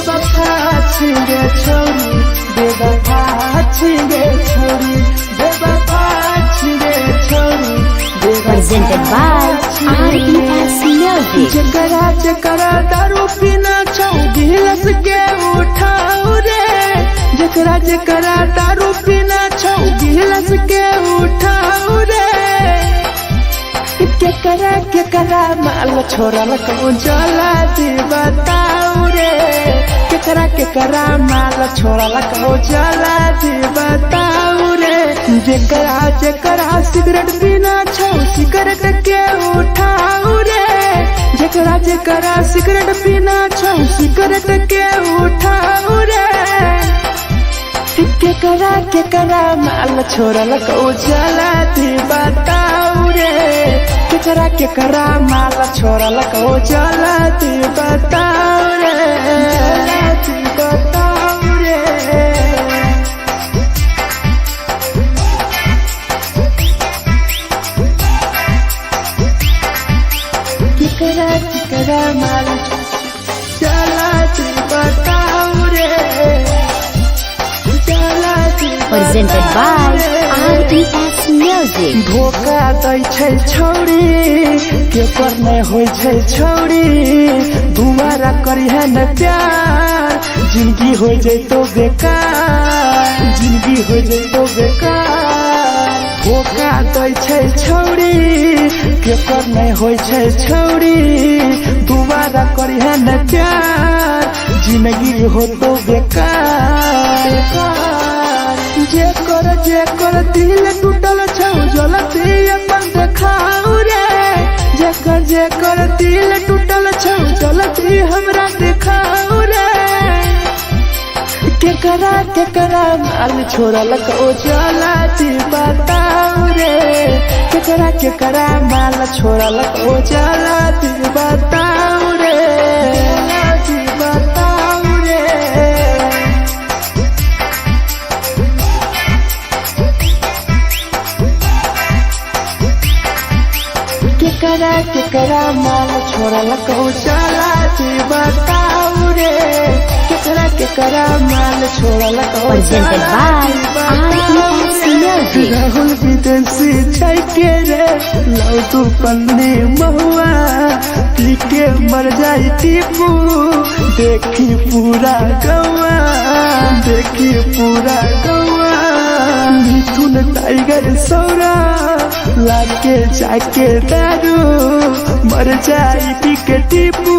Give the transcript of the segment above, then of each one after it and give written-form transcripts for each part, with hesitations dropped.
बेवफा छिगे छोरी बेवफा छिगे छोरी बेवफा छिगे छोरी Presented by RES Music. जकरा जकरा दारू पीना छौ गिलास के उठाओ रे जकरा जकरा दारू पीना छौ गिलास के उठाओ रे केकरा माल छोड़ल कहूँ जला दी बताओ रे केकरा माल छोड़ल कहूँ जला दी बताओ रे जकरा जकरा सिगरेट पीना छौ सिगरेट के उठाओ रे जकरा जकरा सिगरेट पीना छौ सिगरेट के उठाओ रे केकरा माल छोड़ल कहूँ जला दी बताओ रे केकरा माल छोड़ल कहूँ जला दी बताओ रे जला दी बताओ रे केकरा माल जला दी बताओ रे जला दी Presented by RES Music. धोखा दै छै छौरी केकर नहीं होइ छै छौरी दुबारा करिहे न प्यार जिंदगी हो जैतो बेकार जिंदगी हो जैतो बेकार धोखा दै छै छौरी केकर नहीं होइ छै छौरी दुबारा करिहे न प्यार जिंदगी हो तो बेकार जेकर दिल टूटल छौ जलती अपन देखाओ रे जेकर दिल टूटल छौ जलती हमरा देखाओ रे केकरा माल छोड़ल कहूँ जला दी बताओ रे केकरा माल छोड़ल कहूँ जला दी बताओ रे जला दी बताओ रे केकरा माल छोड़ल कहूँ जला दी बताओ रे केकरा माल छोड़ल कहूँ Presented by RES Music. Rahul विदेशी छै के रे लौ तू पन्नी महुआ पी के मर जाई टीपू देखी पूरा गौआ देखी पूरा गौआ मिथुन टाइगर सौरा लाके जाके दारू मर जाई पी के टीपू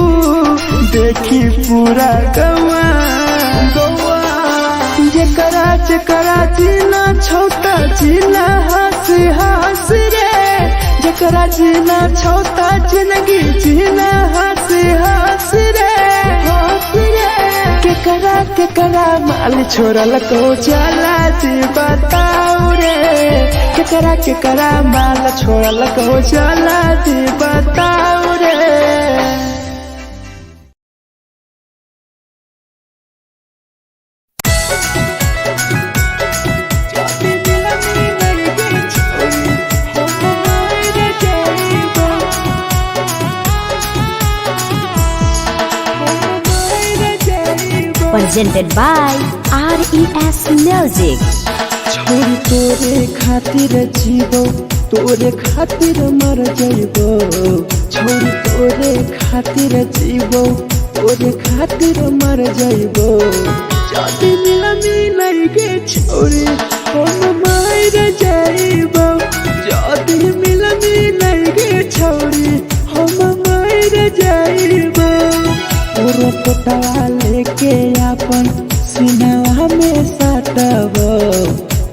देखी पूरा गौआ गौआ जकरा जीना छौता जीना हंस रे जकरा जीना छौता जिंदगी जीना हंस रे केकरा माल छोड़ल कहूँ जला दी बताओ रे केकरा माल छोड़ल कहूँ जला दी बताओ रे Presented by RES Music. छोरी तोरे खातिर जीवो तोरे खातिर मर जइबो छोरी तोरे खातिर जीवो तोरे खातिर मर जइबो जदी मिलनी नहीं के छोरी हम मर जइबो जदी मिलनी नहीं के छोरी हम मर जइबो तोरे पोटवा लेके अपन सीनावा में सटबो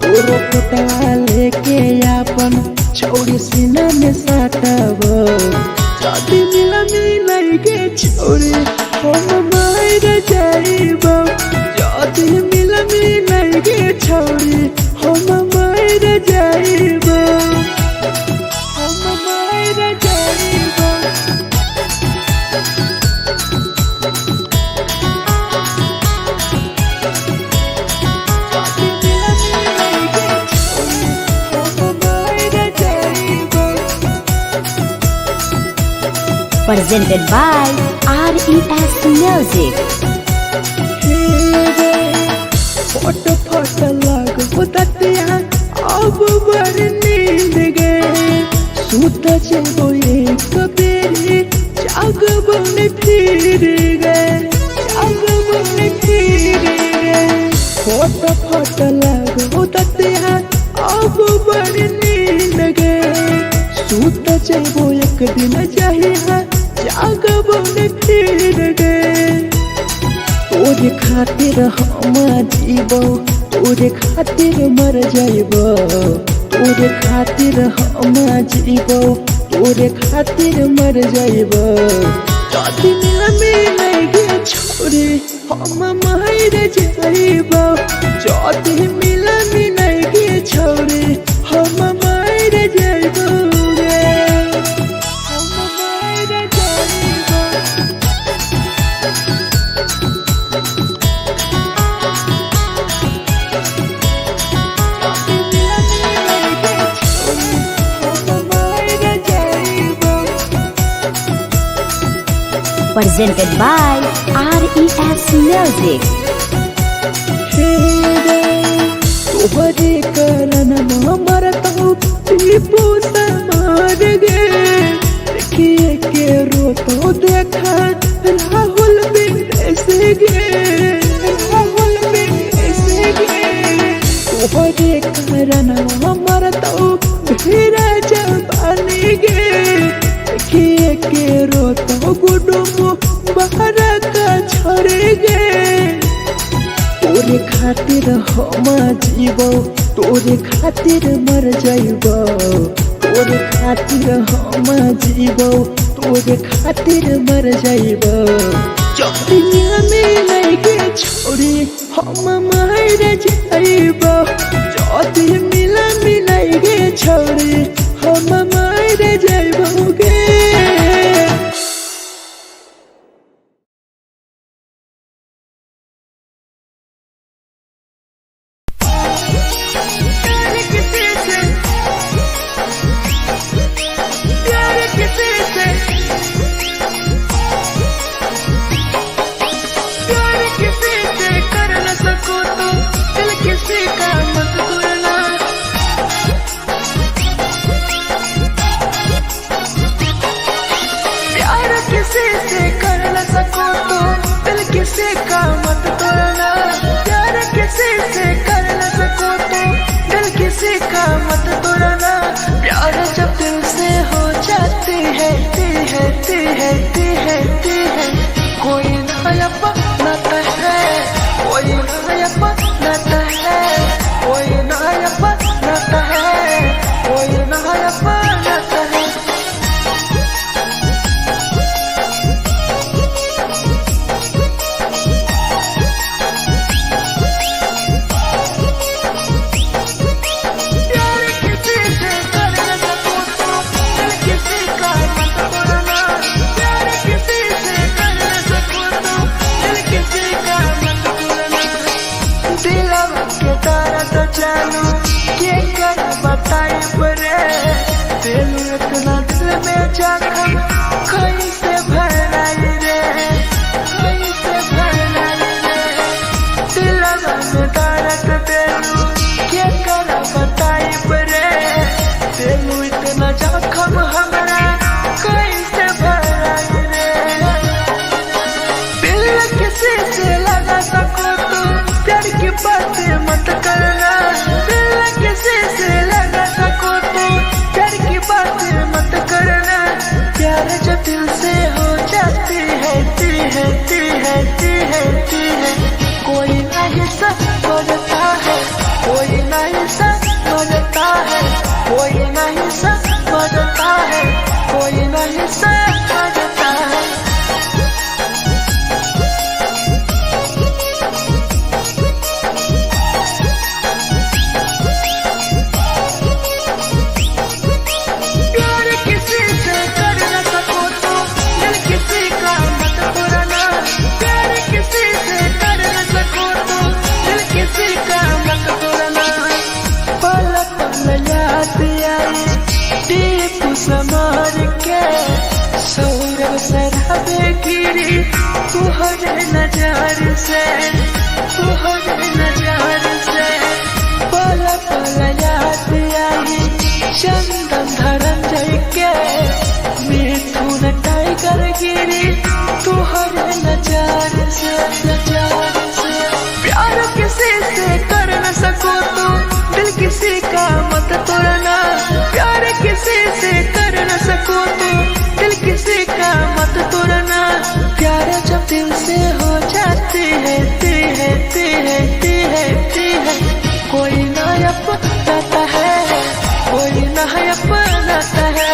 तोरे पोटवा लेके अपन छोरी सीना में सटबो जदी मिलनी नहीं के छोरी हम मर जइबो जदी मिलनी नहीं के छोरी हम मर जइबो हम मर जइबो Presented by RES Music. तोरे खातिर हम जीबो तोरे खातिर मर जाइबो तोरे खातिर हम जीबो तोरे खातिर मर जाइबो जदी मिलगे छोरे हम मर जाइबो जदी मिलगे छोरे हम मर जाइबो रे हम मर जाइबो Presented by RES Music. तोहरे कारण मरता हूँ टीपू समार गे देखिए के रोतो देखा राहुल विदेश गे राहुल विदेश गे तोहरे कारण मरता हूँ भीरा जवानी गे देखिए के रोतो गुडुमो बाहर का छोड़े गे तोरे खातिर हम जीबो तोरे खातिर मर जाइबो तोरे खातिर हम जीबो तोरे खातिर मर जाइबो जदिया मिलगे छोरे हम मर जाइबो जदी मिलगे छोरे हम मर जाइबो गे चंदन धरम जय के मिथुन टाइगर गिरी तुहरे नजार से प्यार किसी से कर न सको तो दिल किसी का मत तोड़ना प्यार किसी से कर न सको तो दिल किसी का मत तोड़ना प्यार जब दिल से हो जाती है कोई ना अपनाता है, कोई ना अपनाता है,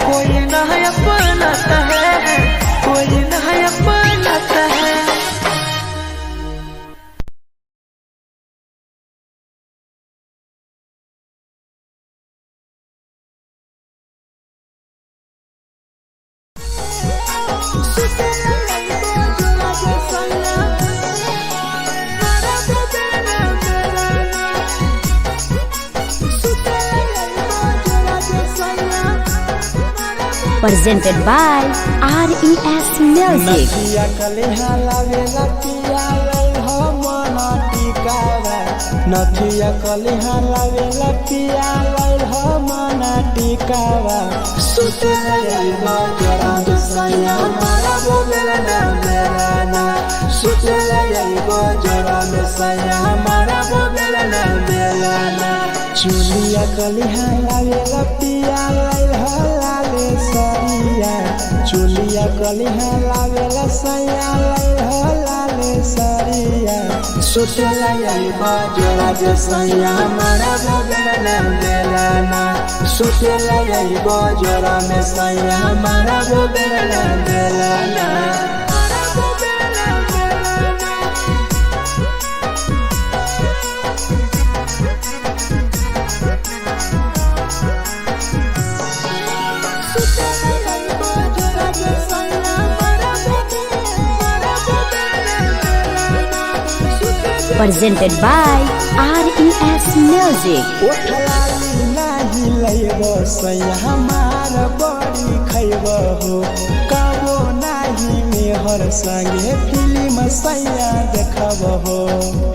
कोई ना अपनाता है, कोई ना अपनाता है। Presented by RES Music. नथिया कलिहा लावेला पिया लई हो मन टिकावा, नथिया कलिहा लावेला पिया लई हो मन टिकावा। सुते लई बजरा सैया मारा बोलेला ना मेरा ना, सुते लई बजरा सैया मारा बोलेला ना मेरा ना। चुलिया कलिहा लावेला पिया लई हो लाले सरिया, चुलिया कलिहा लावेला सैया लई हो लाले सरिया। सुतेला यही बजरा जे सैया मारा बोलेला ना मेरा ना, सुतेला यही बजरा में सैया मारा बोलेला ना मेरा ना। Presented by RES Music. ओठलाली नाही लैब सैया हमार बड़ी खैब हो, कबो नाही मेहर संगे फिल्म सैया देखब हो,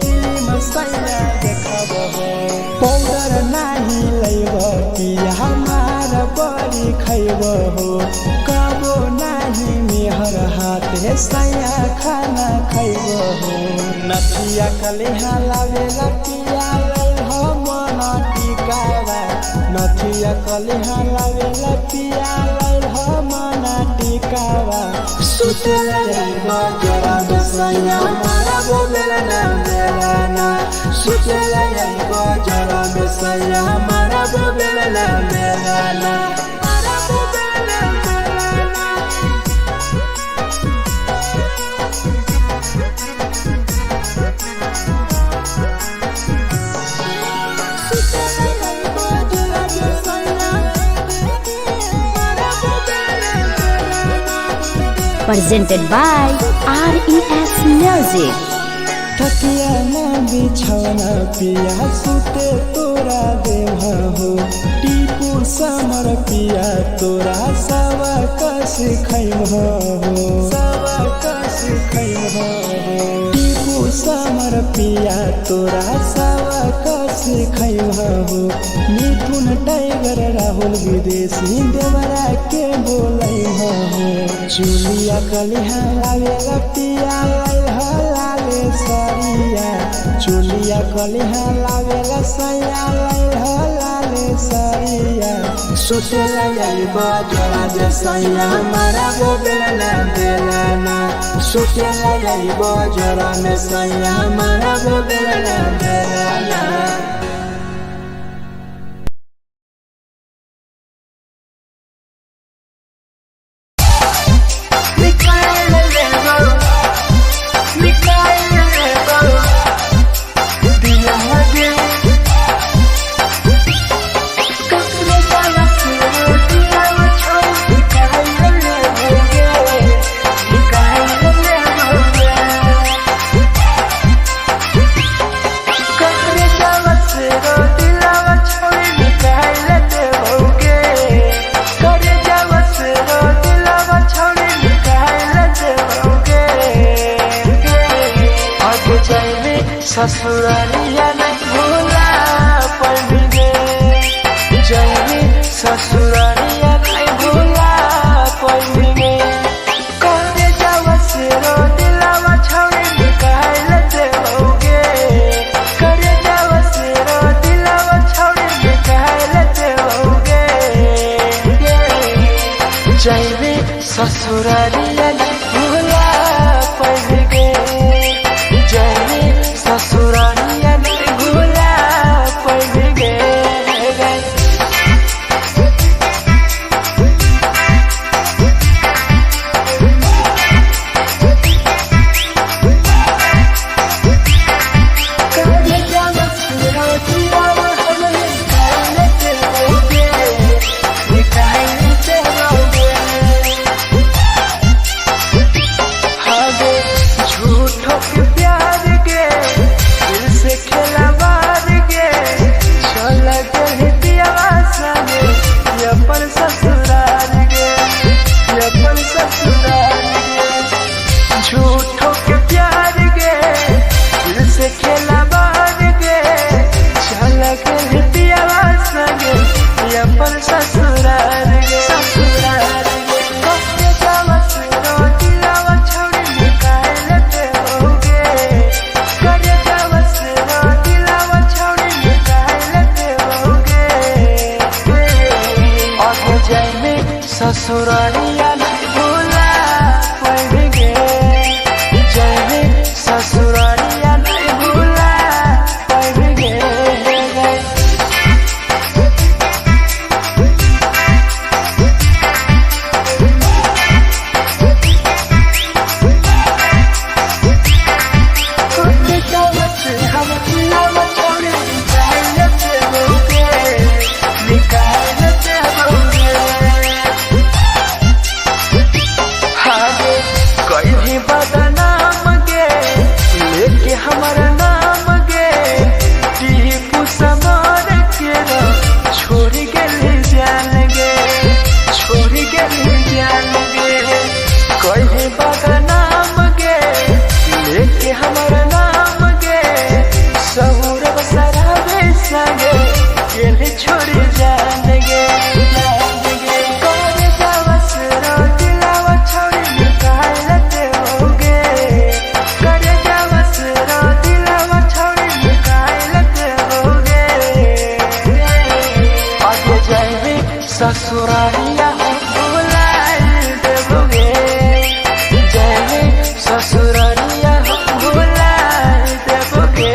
फिल्म सैया देखब हो। पाउडर नाही लैब पिया हमार बड़ी खैब हो, कबो नाही मेहर हाथे सैया खाना खैब हो। नथिया कलिहा लावेला पिया लई हो मन टिकावा, नथिया कलिहा लावेला पिया लई हो मन टिकावा। सुतेला यही बजरा सैया मारा बोलेला ना मेरा ना, सुतेला यही बजरा सैया मारा बोलेला ना मेरा ना। Presented by RES Music. तकिया ना बिछौना पिया सुते तोरा देह हो, टीपू समर पिया तोरा सवा कस खैम हो, सवा कस खैम हो। टीपू समर पिया तोरा सवा कस खैम हो। मिथुन टाइगर राहुल विदेशी देवरा के बोलै हो। चुलिया कलिहा लावेला पिया लई हो लाले सरिया, चुलिया कलिहा लावेला सैया लई हो लाले सरिया। सुतेला यही बजरा जे सैया मारा बोलेला ना मेरा ना, सुतेला यही बजरा में सैया मारा बोलेला ना मेरा ना। ससुरालिया नहीं भूला पड़ेंगे, जाएंगे ससुरालिया नहीं भूला पड़ेंगे। करे जावा से रो दिलावा छोड़े निकाल देओगे, करे जावा से रो दिलावा छोड़े निकाल देओगे। जाएंगे ससुरालिया नहीं भूला पड़ेंगे, जाएंगे हमारा नाम गे टीपू समर के छोड़ गेली जान गे छोड़ गेली जान गे कहे बागा नाम गे लेके हमारा नाम गे सहूर सराबे संगे गेली छोड़ी जान गे करे जावस रो दिलावा छोड़ी निकाल देओगे करे जावस रो दिलावा छोड़ी निकाल देओगे आगे जाइबे ससुरालिया भुलाए देओगे जाइबे ससुरालिया भुलाए देओगे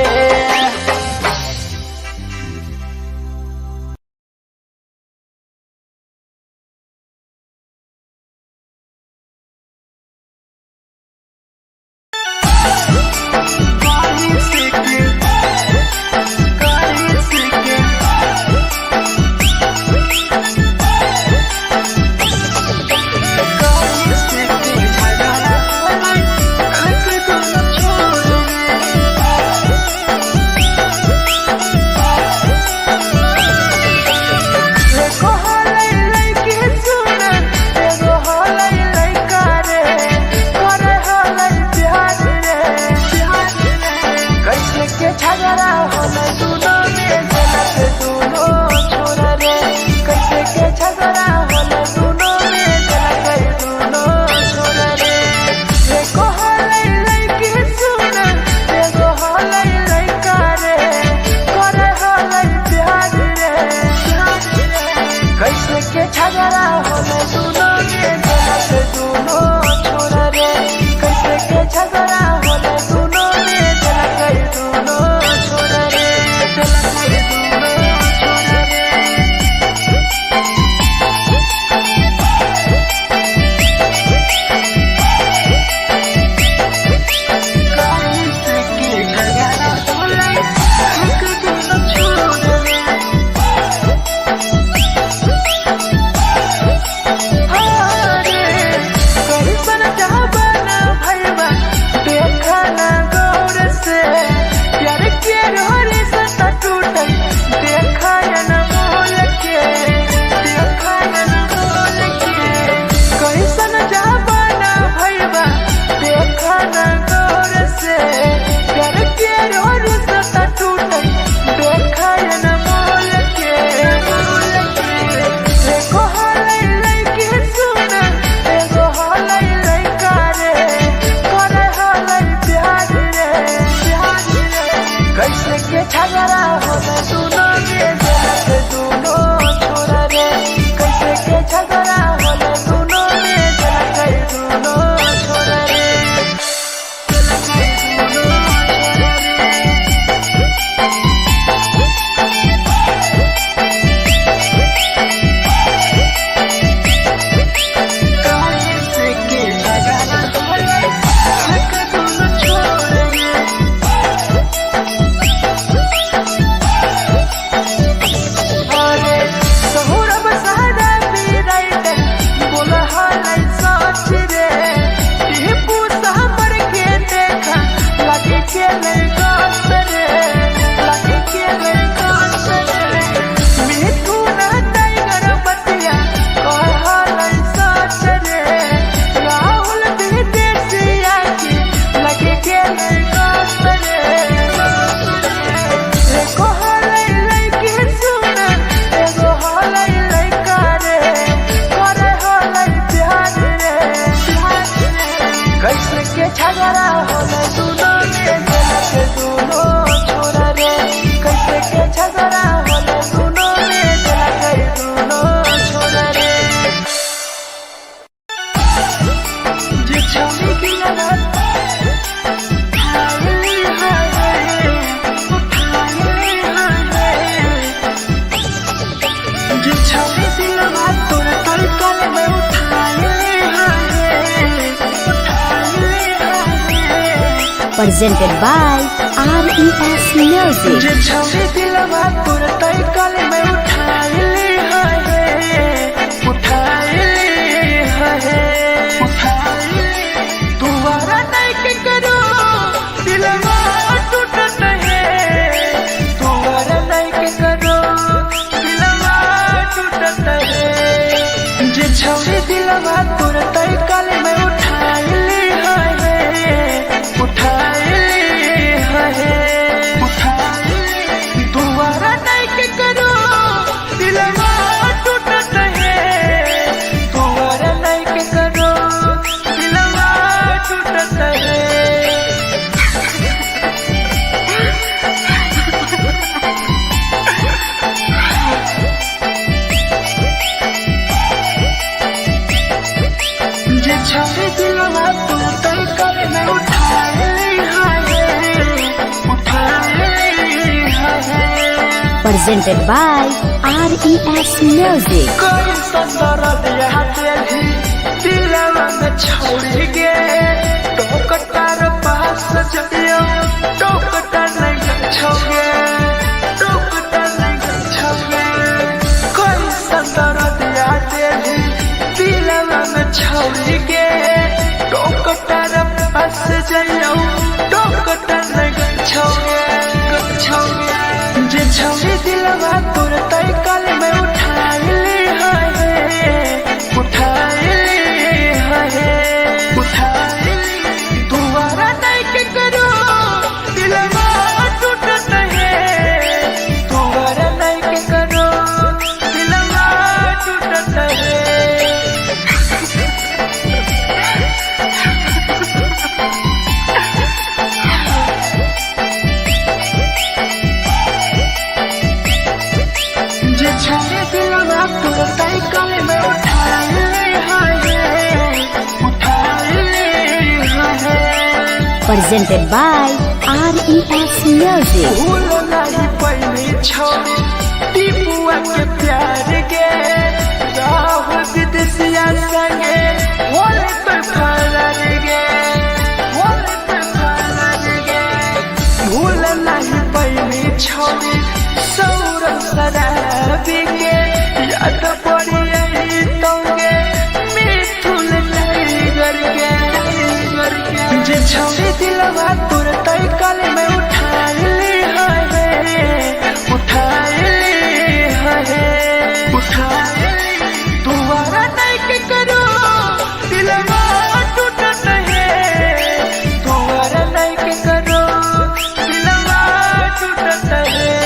presented by RES Music. तुम्हारा नहीं के करो दिलवा Presented by RES Music. कोई संदर दिया तेरी दिलवा में छोड़ के टोकटार पास जाइयो टोकटार नहीं छोगे टोकटार नहीं छोगे कोई संदर दिया तेरी दिलवा में छोड़ के टोकटार पास जाइयो टोकटार नहीं छोगे छोगे जे छोड़ी दिलवा तोर तय कल में उठाई ली है दोबारा नहीं के करो दिलवा टूटत है दोबारा नहीं के करो दिलवा टूटत है जे छोड़े दिलवा तोर तय कल में उठाई Presented by RES Music. भूल नहीं पहले छोड़ी टीपुआ के प्यार के राहुल विदेशिया संगे होले तो फरार गे होले तो फरार गे भूल नहीं पहले छोड़ी सौरभ शराबी के याद पड़ी यही तोगे मिथुन टाइगर के जे छोड़ी दिलवा तोर तय कल में उठाई ली है दोबारा नहीं के करो दिलवा टूटत है दोबारा नहीं के करो दिलवा टूटत है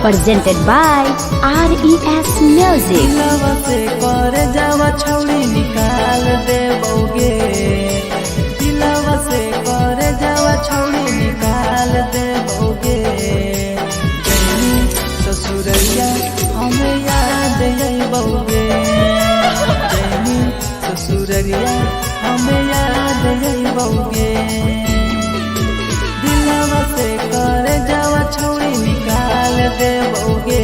Presented by RES Music. दिलवा से कर जावा छौड़ी निकाल देबोगे दिलवा से कर जावा छौड़ी निकाल देबोगे जैनी ससुरैया हमें याद अइबोगे जैनी ससुरैया हमें याद अइबोगे दिलवा से कर जावा छौड़ी निकाल देबोगे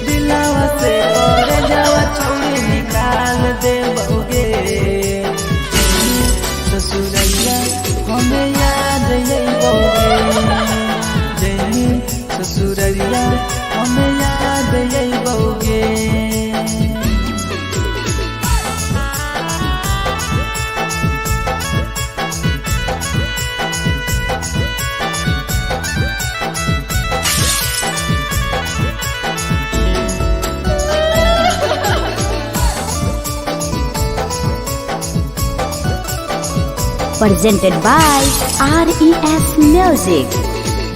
दिलवा से कर जावा छौड़ी निकाल देबोगे ससुरैया हमें याद अइबोगे जैनी ससुरैया हमें याद अइबोगे Presented by RES Music.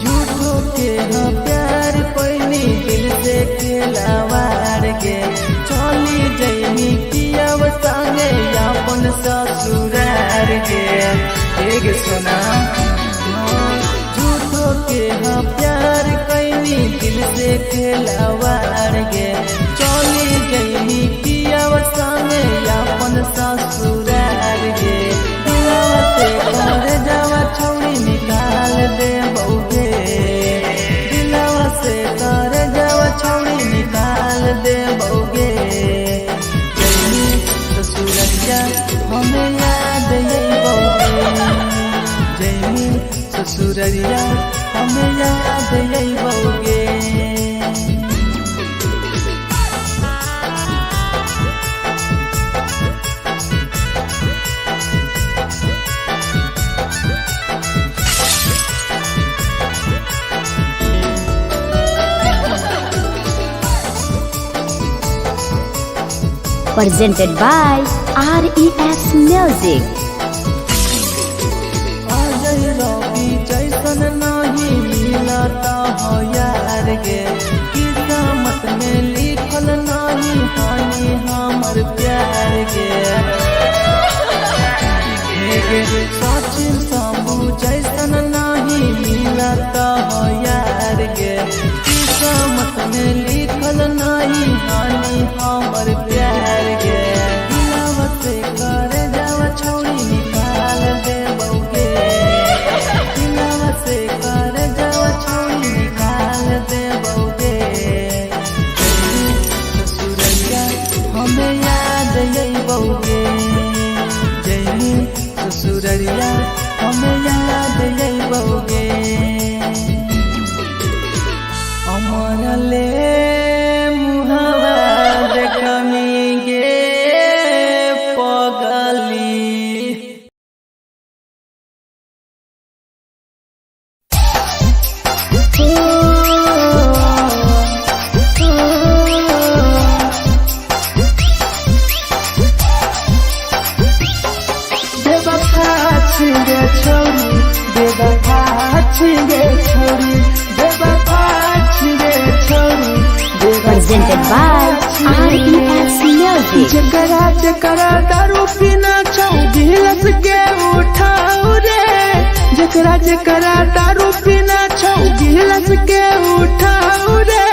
झूठो के हाँ प्यार पैनी दिल से खिलावार के चली जैनी कियाव संगे अपन ससुरार के एक सुना झूठो के हाँ प्यार कैनी दिल से खिलावार के चली जैनी कियाव संगे अपन ससुरार के कर जावा छौड़ी निकाल देबोगे दिलवा से कर जावा छौड़ी निकाल देबोगे जैनी ससुरैया हमें याद अइबोगे जैनी ससुरैया हमें याद अइबोगे presented by RES Music. Ajay रवि जैसन नहीं मिलता हो यार गे, किस्मत में लिखल नहीं हानि हमर प्यार गे। सचिन शंभू जैसन नहीं मिलता हो यार गे, किस्मत में लिखल नहीं हानि हमर प्यार गे। दिलवा से कर जावा छोड़ी निकाल दे बउगे, दिलवा से कर जावा छोड़ी निकाल दे बउगे। ससुरैया हमें याद आई बउगे, जैनी ससुरैया हमें याद आई बउगे। अमर ले मुहावा देखमी गे पगली। बेवफा छिगे छोरी, बेवफा छिगे छोरी, बेवफा छिगे छोरी, Presented by RES Music. जकरा जकरा दारू पीना छौ गिलास के उठाओ रे, जकरा जकरा दारू पीना छौ गिलास के उठाओ रे।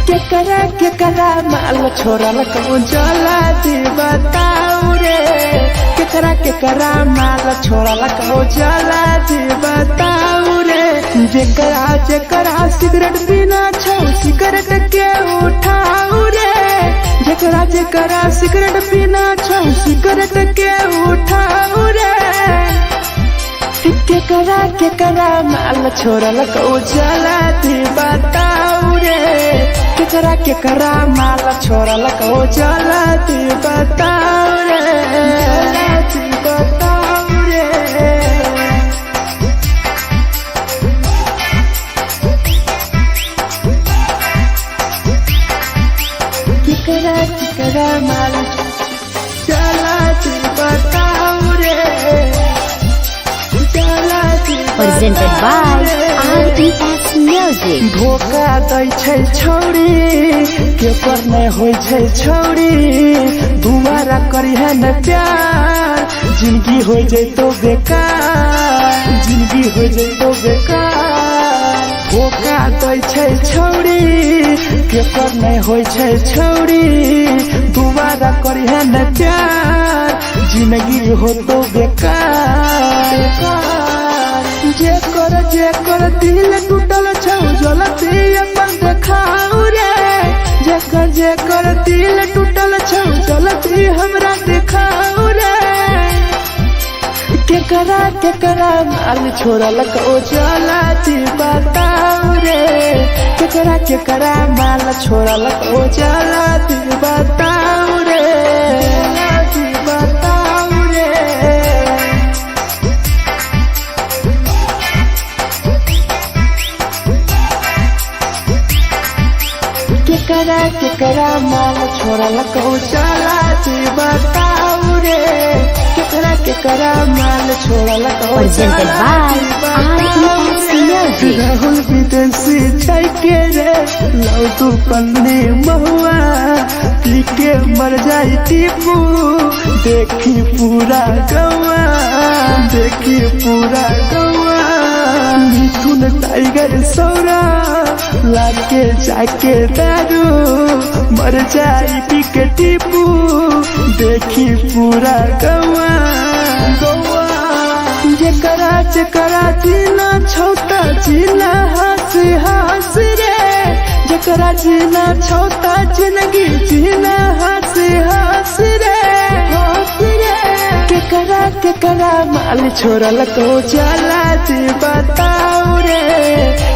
केकरा केकरा माल छोड़ल कहूँ जला दी बताओ रे, केकरा केकरा माल छोड़ल कहूँ जला दी बताओ रे। जेकरा जेकरा सिगरेट पीना छौ सिगरेट के उठाओ रे, जेकरा जेकरा सिगरेट पीना छौ सिगरेट के उठाओ रे। केकरा केकरा माल छोड़ल कहूँ जला दी बताओ रे, केकरा केकरा माल छोड़ल कहूँ जला दी बताओ रे, जला दी बताओ रे। केकरा केकरा माल जला दी बताओ रे, जला दी Presented by RES Music. धोखा दै छै छौरी, केकर नहीं होइ छै छौरी, दुबारा करी है न प्यार, जिंदगी हो जैतो बेकार, जिंदगी हो जैतो बेकार। धोखा दै छै छौरी, केकर नहीं होइ छै छौरी, दुबारा करी है न प्यार, जिंदगी हो तो बेकार। जेकर दिल टूटल छौ जलती अपन देखाओ रे, जेकर दिल टूटल छौ जलती हमरा देखाओ रे। केकरा केकरा माल छोड़ल कहूँ जला दी बताओ रे, केकरा केकरा माल छोड़ल कहूँ जला दी बताओ रे, जला दी बताओ रे। केकरा केकरा माल छोड़ल कहूँ जला दी बताओ रे, केकरा केकरा माल छोड़ल कहूँ Presented जला by दी बताओ RES रे। Music. राहुल विदेशी छै के रे लौ तू पन्नी महुआ, पी के मर जाई टीपू, देखी पूरा गौआ, देखी पूरा गौआ। मिथुन टाइगर सौरा लाके जाके दारू, मर जाई पी के टीपू, देखी पूरा गौआ गौआ। जेकरा जेकरा जीना छौता जीना हंस हंस रे, जेकरा जीना छौता जिंदगी जीना हंस हंस रे, हंस रे। केकरा केकरा माल छोड़ल कहूँ जला दी बताओ रे,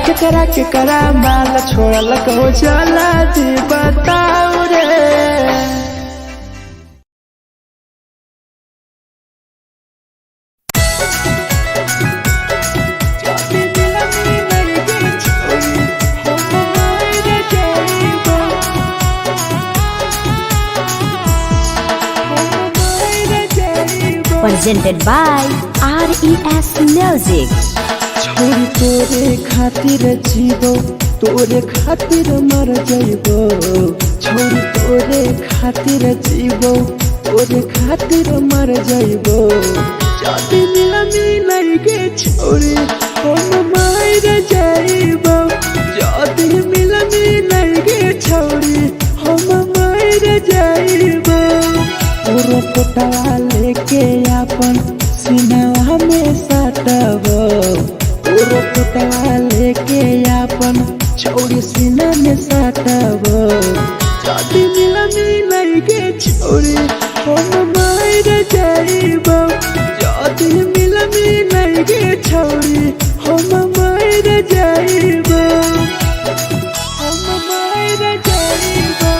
केकरा केकरा माल छोड़ल कहूँ जला दी बताओ रे। Presented by RES Music. छोरी तोरे खातिर जीवो तोरे खातिर मर जाइबो छोरी तोरे खातिर जीवो तोरे खातिर मर जाइबो जाति मिला मिलाई गे छोरी हम मार जाइबो जाति मिला मिलाई गे छोरी हम मार जाइबो पूरा पोटवा लेके अपन सीनावा में साटबो पूरा पोटवा लेके अपन छोरी सीना में साटबो जाति मिला मिलाई गे छोरी हम मार जाइबो जाति मिला मिलाई गे छोरी हम मार जाइबो हम मार जाइबो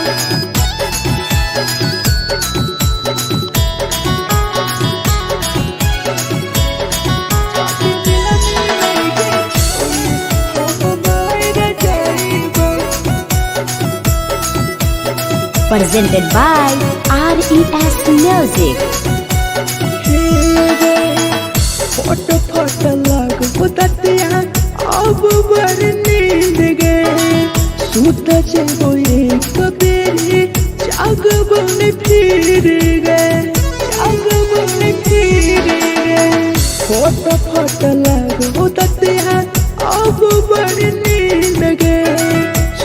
Presented by RES Music. फोट फोट लगो ततिया अब बर नींद गए सूत जेबो एक बेरी जागबो ने फिर गए जागबो ने फिर गए फोट फोट लगो ततिया अब बर नींद गए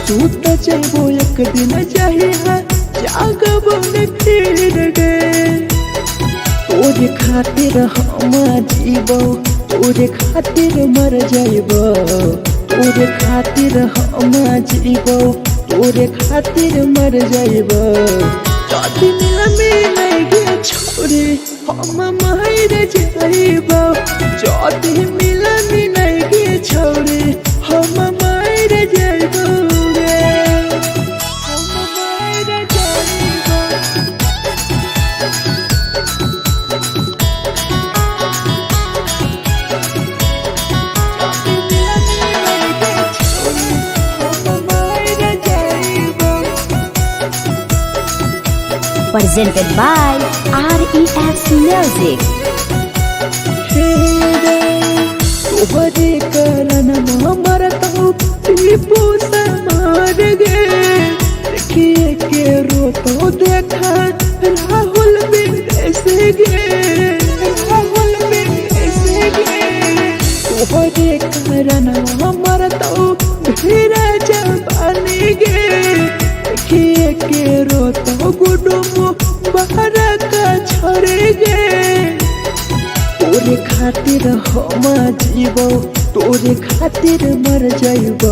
सूत जेबो एक दिन चाहिए जागबो ने फिर गए तोरे खातिर हम जीवो तोरे खातिर मर जाइबो तोरे खातिर हम जीवो तोरे खातिर मर जाइबो जाति मिला मिलाई गे छोरी हम मार जाइबो जाति मिला मिलाई गे छोरी हम मार जाइबो गे हम मार जाइबो Presented by RES Music. तोहरे कारण मरतो टीपू समार गे देखिए के रोतो देखा राहुल विदेश गे राहुल विदेश गे तोहरे कारण मरतो धीरे जवानी गे देखिए के रोतो गुडुमो बाहर का छोड़ गे तोरे खातिर हम जीवो तोरे खातिर मर जाइबो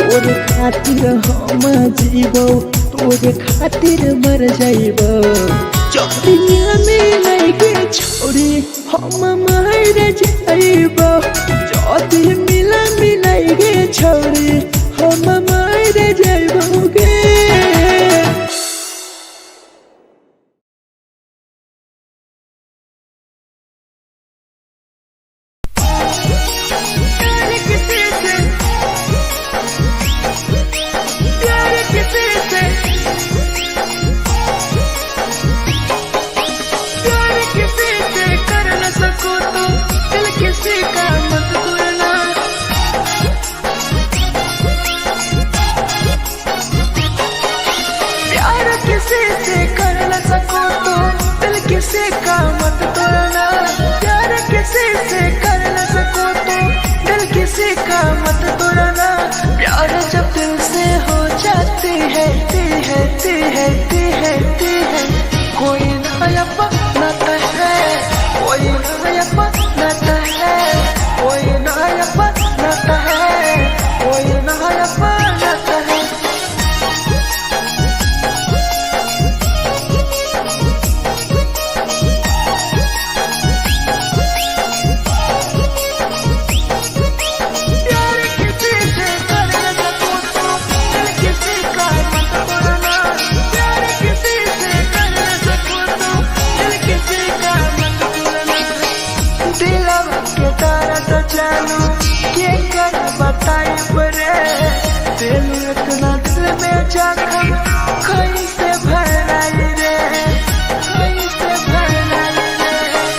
तोरे खातिर हम जीवो तोरे खातिर मर जाइबो चौथिया में नहीं गे छोरी हम मार जाइबो चौथी मिला मिलाई गे छोरी हम मार जाइबो गे किसी का मत तोड़ना प्यार किसी से कर न सको तो दिल किसी का मत तोड़ना प्यार जब दिल से हो जाती है कोई नया बनाता है कोई नया बनाता है कोई नया बनाता है कोई नया बनाता है जानू के कर बताई बरे दिल इतना दिल में जखम कहीं से भराई रे कहीं से भराई रे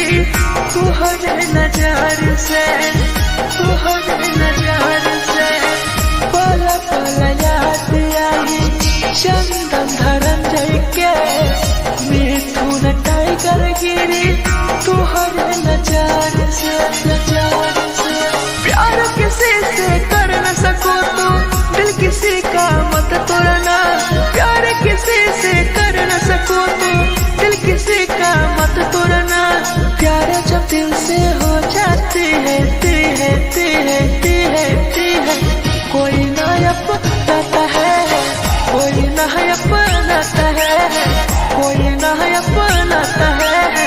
गिरी तुहरे नजर से पल पल याद आई चंदन धनंजय के मिथुन टाइगर गिरी तुहरे नजर से प्यार किसी से कर न सको तो दिल किसी का मत तोड़ना प्यार किसी से कर न सको तो दिल किसी का मत तोड़ना प्यार जब दिल से हो जाती है कोई ना अपनाता है कोई ना अपनाता है कोई ना अपनाता है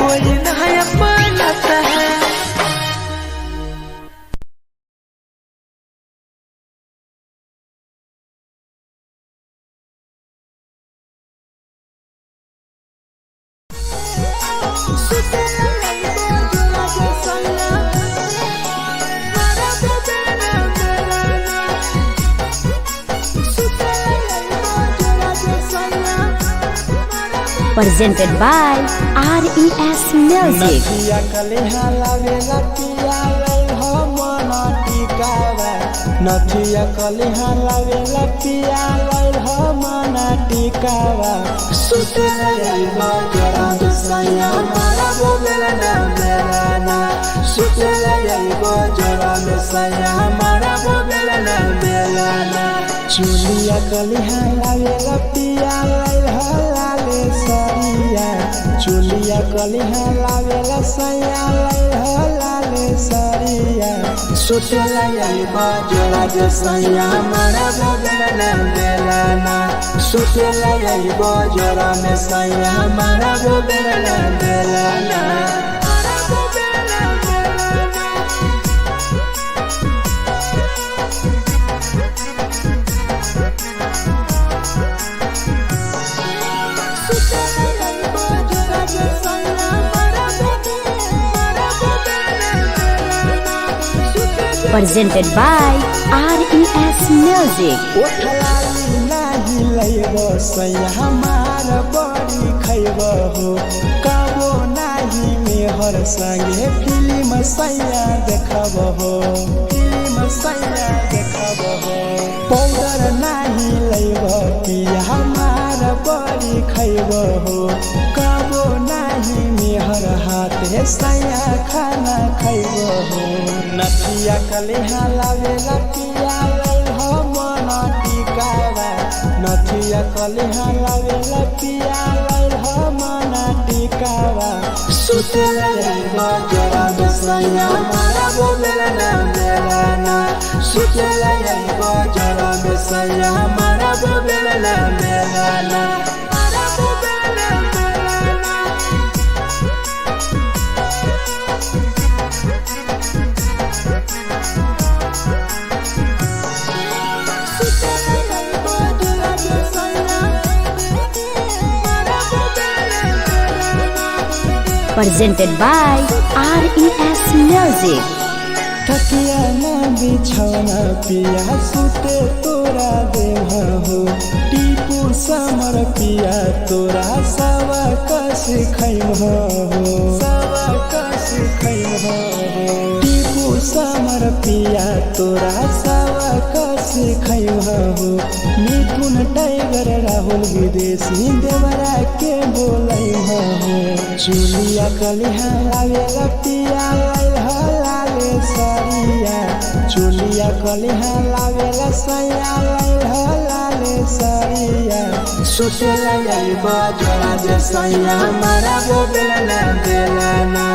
कोई ना अपनाता है। Presented by RES Music. नथिया कलिहा लावेला पिया लई हो मना टिकावा नथिया कलिहा लावेला पिया लई हो मना टिकावा सुतला यइबा जरा दसया मारा बोलेला ना बेलाना सुतला यइबा जरा दसया मारा बोलेला ना बेलाना चुलिया कलिहा लावेला पिया लई हो लाले सरिया चुलिया कलिहा लावेला सैया लई हो लाले सरिया सुतला यइबा जरा दसया मारा बोलेला ना बेलाना सुतला यइबा जरा में सैया मारा बोलेला ना बेलाना Presented by RES Music. ओठलाली नाही लइबो सैया हमार बड़ी खइबो हो कबो नाही मेहर संगे फिल्म सैया देखबो हो पाउडर नाही लइबो पिया हमार बड़ी खइबो हो कबो नाही मेहर हाथे सैया खाना खइबो हो नथिया कलिहा लावेला पिया लई हो मना टिकावा नथिया कलिहा लावेला पिया लई हो मना टिकावा सुतला यइबा जरा दसया मारा बोलेला ना बेलाना सुतला यइबा जरा दसया मारा बोलेला ना बेलाना Presented by RES Music. तकिया ना बिछौना पिया सुते तोरा देह हो टीपू समर पिया तोरा सवा कस खैम हो टीपू समर पिया तोरा सवा कस खैम हो मिथुन टाइगर राहुल विदेशी देवरा के बोलै हो चुलिया कलिहा लावेला पिया लई हो लाले सरिया चुलिया कलिहा लावेला सैया लई हो लाले सरिया सुतला यइबा जरा दसया मारा बोलेला ना बेलाना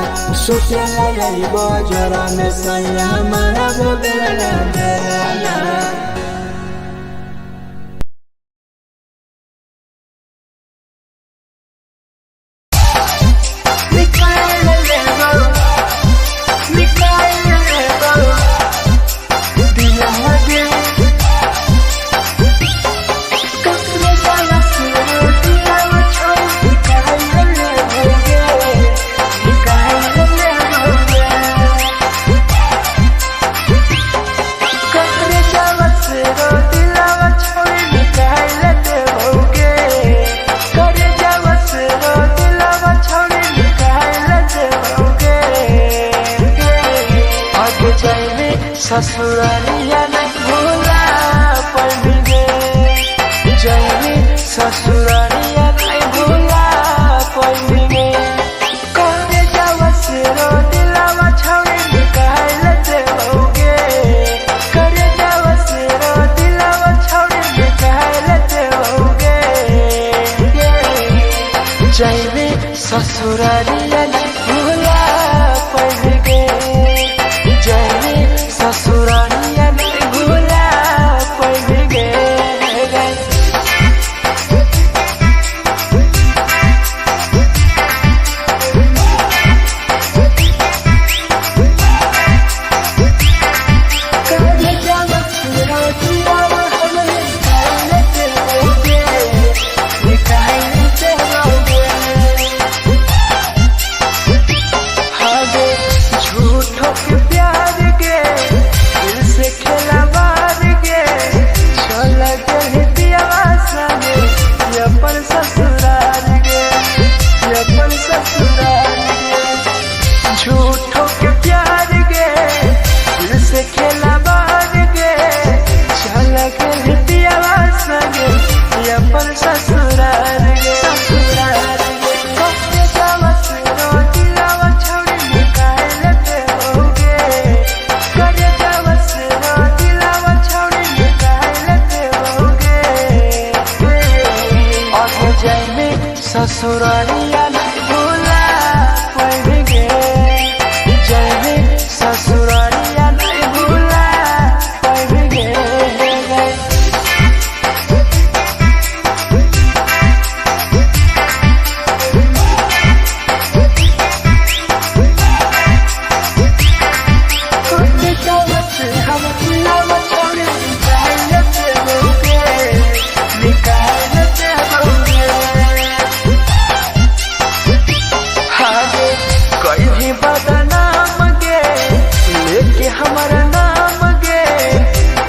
सुतला यइबा जरा दसया मारा बोलेला ना बेलाना जाइबे ससुरालिया नहीं भूला पड़ेंगे जाइबे ससुरालिया नहीं भूला पड़ेंगे करे जावा से रो दिलावा छावे निकाल देओगे करे जावा से रो दिलावा छावे निकाल देओगे जाइबे ससुरालिया नहीं भूला पड़ेंगे जाइबे ससुरालिया नहीं भूला पड़ेंगे झूठों के प्यार गे दिल से खेला बार गे चल के दियावा संगे अपन ससुराल गे ससुराल गे कब जावा से रो दिलावा छौड़ी निकाल देओगे करे जावा से रो दिलावा छौड़ी निकाल देओगे आगे जाइबे ससुरालिया नहीं भूला पड़ेंगे जाइबे ससुरालिया नहीं भूला पड़ेंगे हम दिलावा छोड़े निकाल देओगे निकाल देओगे आगे कोई भी बदनाम गे लेके हमारा नाम गे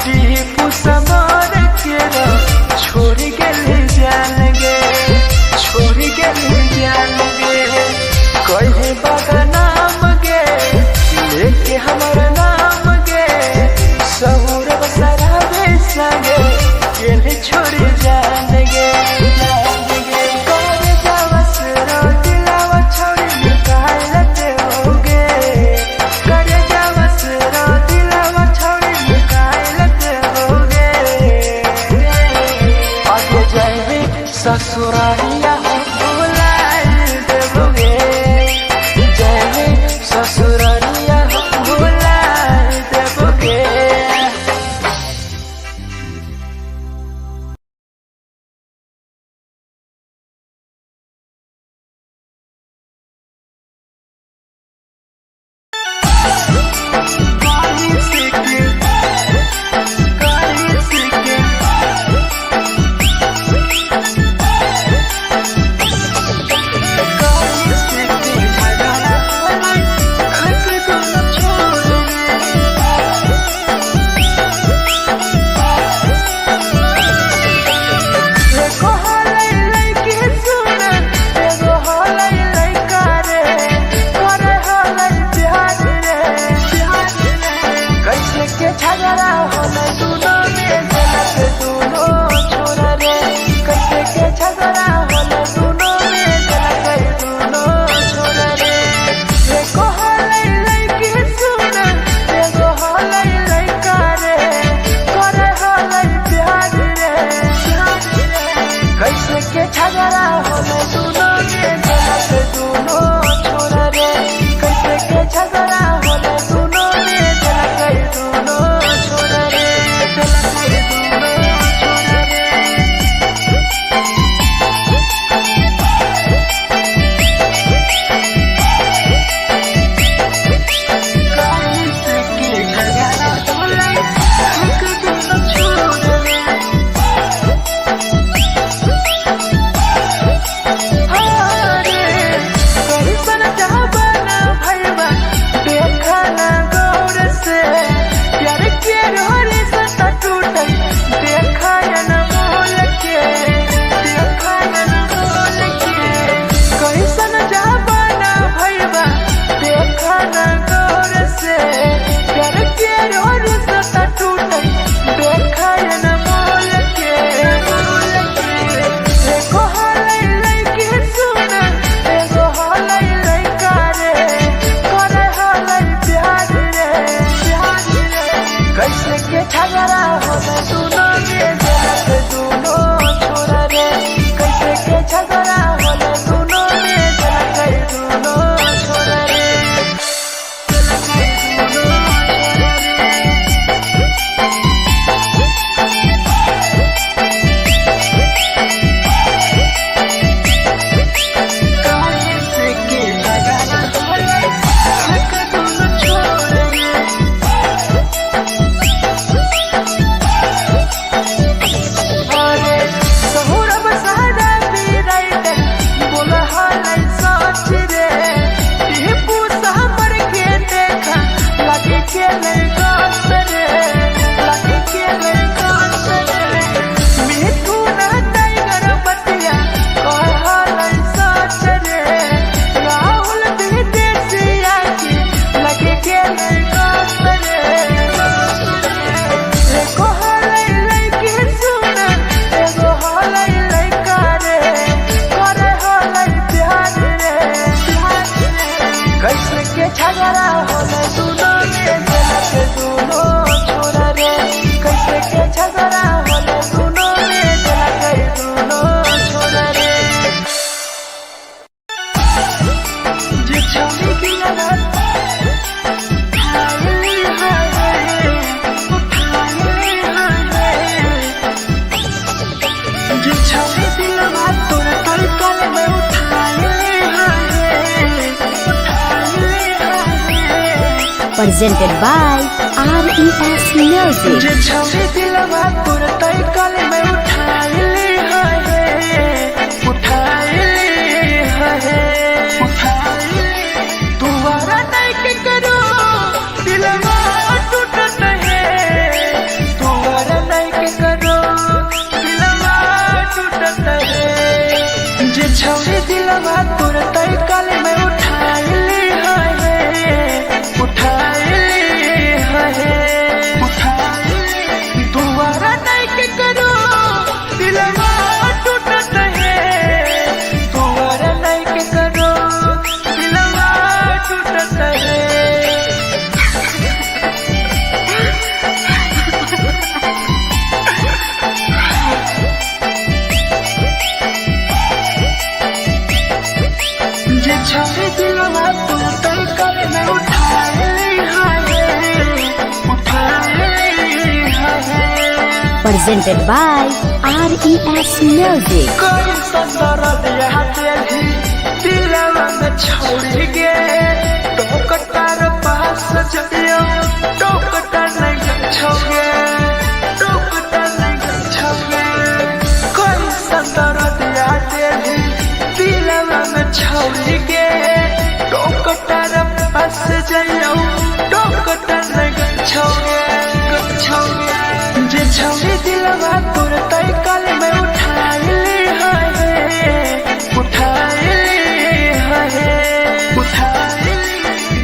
टीपू समार के छोड़ के जान गे छोड़ के जान गे कोई भी बदनाम गे लेके हमारा नाम गे सहूर बसरा बेसगे के छोड़ जान गे करे जावा से रो दिलावा छोड़ी निकाल देओगे करे जावा से रो दिलावा छोड़ी निकाल देओगे आगे जाइबे ससुरालिया भूला देओगे जाइबे ससुरालिया भूला देओगे झगड़ा होले दोनों में जला गई दोनों छोड़ रे कैसे के झगड़ा होले दोनों में जलत दोनों छोरा रे कैसे के झगड़ा होले दोनों में जलत दोनों छोरा रे झगड़ा होले दोनों में जलत दोनों छोरा रे कैसे के झगड़ा होले दोनों में जलत दोनों छोरा रे जे छौरी की लगत जे छौरी की लगत तोरा कल कल में presented by RES Music. जे छौरी दिलवा तोर तई कल में उठाइले दुबारा नहीं के करो दिलवा टूटत है दुबारा नहीं के करो दिलवा टूटत है जे छौरी दिलवा तोर तई कल में उठाइले दुबारा नहीं के करो दिलवा टूटत है दुबारा नहीं के करो दिलवा टूटत है जे छौरी दिलवा तोर तई कल में उठाइले Presented by RES Music. कोई संदर दिया तेरी दिलवा में छोड़ गे टोकटार पास जइयो टोकटार नहीं छोगे टोकटार नहीं छोगे कोई संदर दिया तेरी दिलवा में छोड़ गे टोकटार पास जइयो टोकटार नहीं छोगे जे छौरी दिलवा तोर तई कल में उठाइले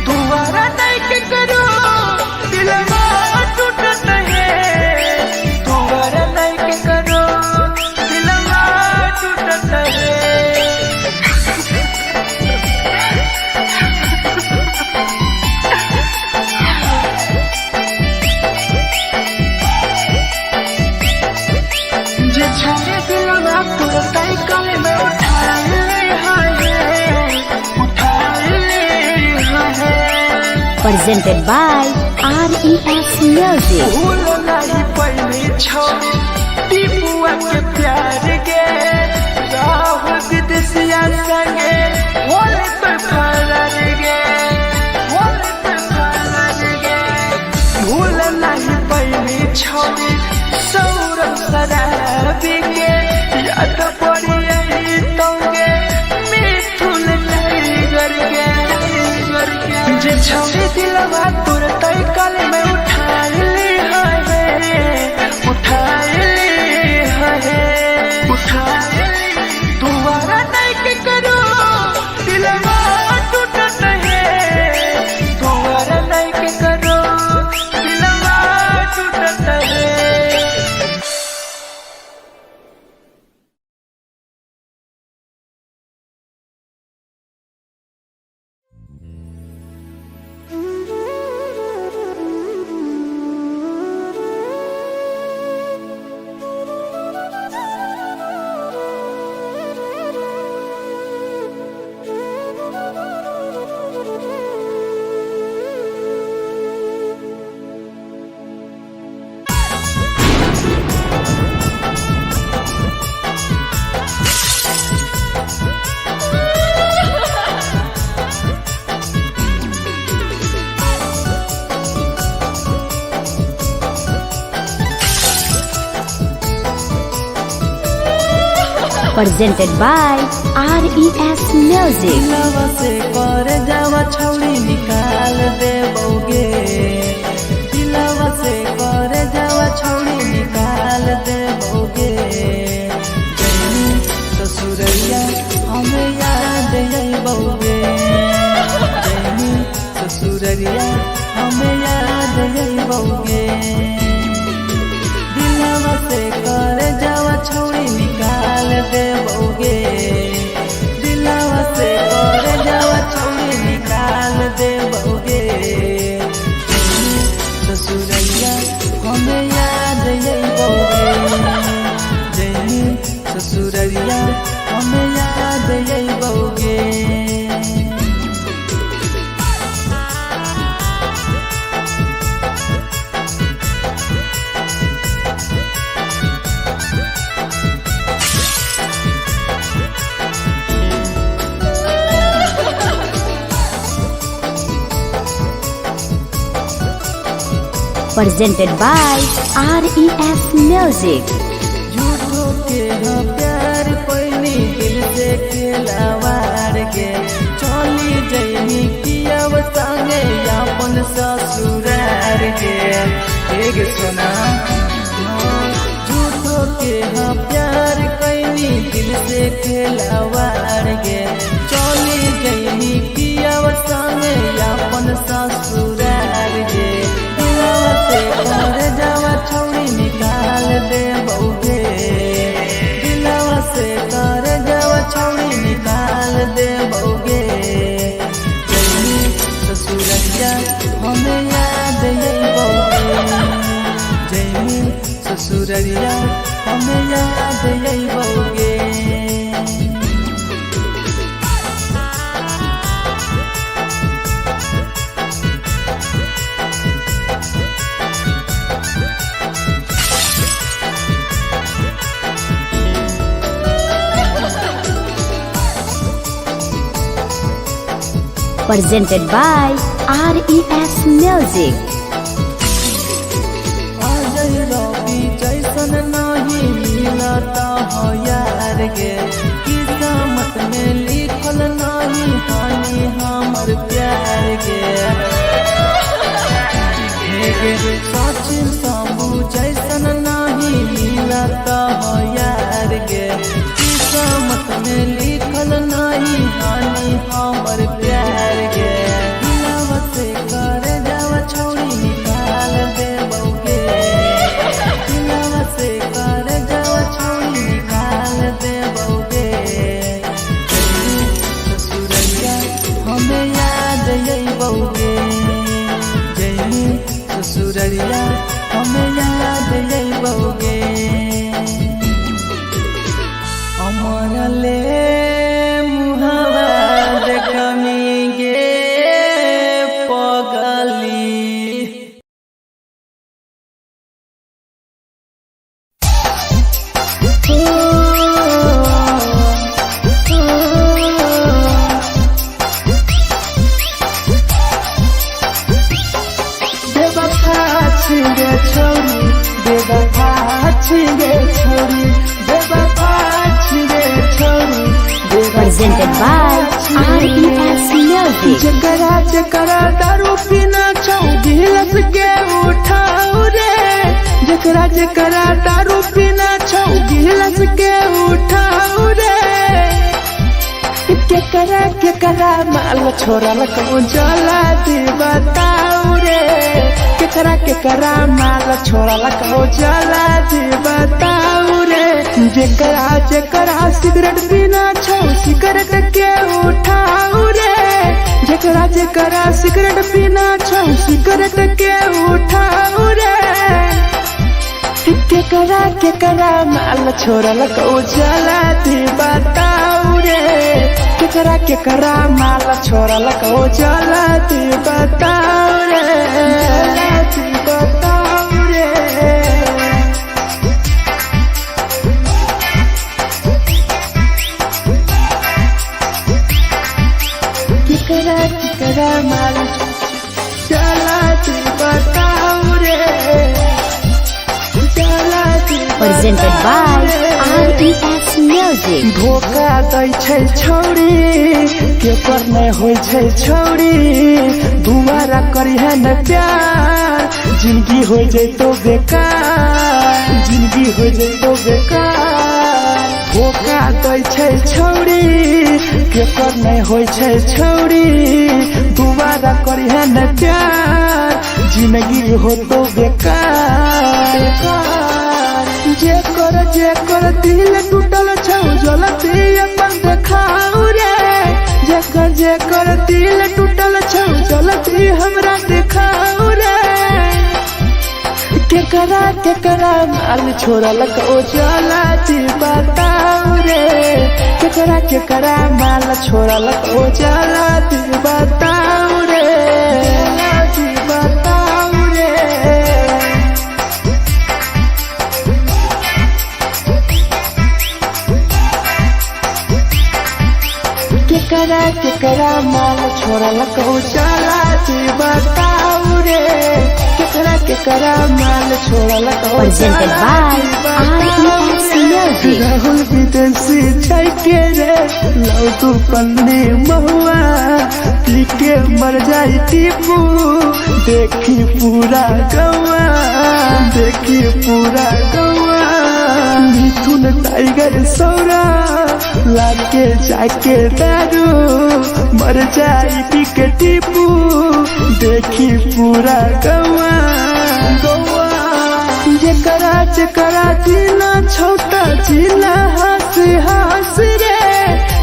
दुबारा नहीं के करो दिलवा टूटत है दुबारा नहीं के करो दिलवा टूटत है Presented by RES Music. भूल नहीं पहली छोड़ी टीपुआ के प्यार गे राहुल विदेशिया संगे होले पे फरार गे भूल नहीं पहली छोड़ी सौरभ शराबी के याद पड़ी यही तोगे मिथुन टाइगर के जे छौरी दिलवा तोर तई कल में उठाइले दुबारा नहीं के करो दिलवा टूटत है दुबारा नहीं के करो दिलवा टूटत है Presented by RES Music. दिलवा से कर जावा छौड़ी निकाल देबोगे, दिलवा से कर जावा छौड़ी निकाल देबोगे। जैनी ससुरैया हमें याद अइबोगे, जैनी ससुरैया हमें याद अइबोगे। दिलवा से कर जावा छौड़ी निकाल देबोगे, दिलवा से कर जावा छौड़ी निकाल देबोगे। ससुरैया हमें याद अइबोगे, जैनी ससुरैया हमें याद अइबोगे। Presented by RES Music. झूठो के हो प्यार पैनी दिल से खिलावार के, चली जैनी कियब संगे अपन ससुरार के। एक सुना झूठो के हो प्यार कैनी दिल से खिलावार के, चली जैनी कियब संगे अपन ससुरार के। दिलवा से कर जावा छौड़ी निकाल देबोगे, दिलवा से कर जावा छौड़ी निकाल देबोगे। जैनी ससुरैया हमें याद अइबोगे, जैनी ससुरैया हमें याद अइबोगे। Presented by RES Music. Ajay रवि जैसन नहीं मिलता हो यार गे, किस्मत में लिखल नहीं हानि हमर प्यार गे। सचिन शंभू जैसन नहीं मिलता हो यार गे, किस्मत में लिखल नहीं हानि हमर प्यार गे। दिलवा से कर जावा छौड़ी निकाल देबोगे, दिलवा से कर जावा छौड़ी निकाल देबोगे। जैनी ससुरैया हमें याद अइबोगे, जैनी ससुरैया हमें याद अइबोगे। हमर ले मुहावा देखमी गे पगली। बेवफा छिगे छौरी, बेवफा छिगे छौरी, बेवफा छिगे छौरी। Presented by RES Music. जकरा जकरा दारू पीना छौ गिलास के उठाओ रे, जकरा जकरा दारू पीना छौ गिलास के उठाओ रे। केकरा माल छोड़ल को जला दी बताओ रे, केकरा माल छोड़ल को जला दी बताओ रे। जेकरा जेकरा सिगरेट पीना छौ सिगरेट के उठाओ रे, जेकरा जेकरा सिगरेट पीना छौ सिगरेट के उठाओ रे। केकरा माल छोड़ल को जला दी बताओ रे, केकरा माल छोड़ल को जला दी बताओ रे, जला दी बताओ रे। केकरा माल जला दी बताओ रे, जला दी Presented by RES Music. Music. धोखा दै छै छौरी के पर नहीं होय छै छौरी दोबारा करिहे न प्यार जिंदगी हो जैतो बेकार जिंदगी हो जैतो बेकार धोखा दै छै छौरी के पर नहीं होय छै छौरी दोबारा करिहे न प्यार जिंदगी हो तो बेकार जे कर दिल टूटल छौ जलती अपन देखाऊ रे जे कर दिल टूटल छौ जलती हमरा देखाऊ रे केकरा माल छोड़ल को जला जी बताऊ रे केकरा माल छोड़ल को जला जी बताऊ रे जी बताऊ रे केकरा माल छोड़ल को चला जी बताऊ रे केकरा माल छोड़ल को Presented by RES Music. Rahul विदेशी छै के रे लौटू पन्नी महुआ पी के मर जाई टीपू देखी पूरा गौआ मिथुन टाइगर सौरा लाके जाके दारू मर जाई पी के टीपू देखी पूरा गौआ जेकरा जीना छोटा जीना हंस रे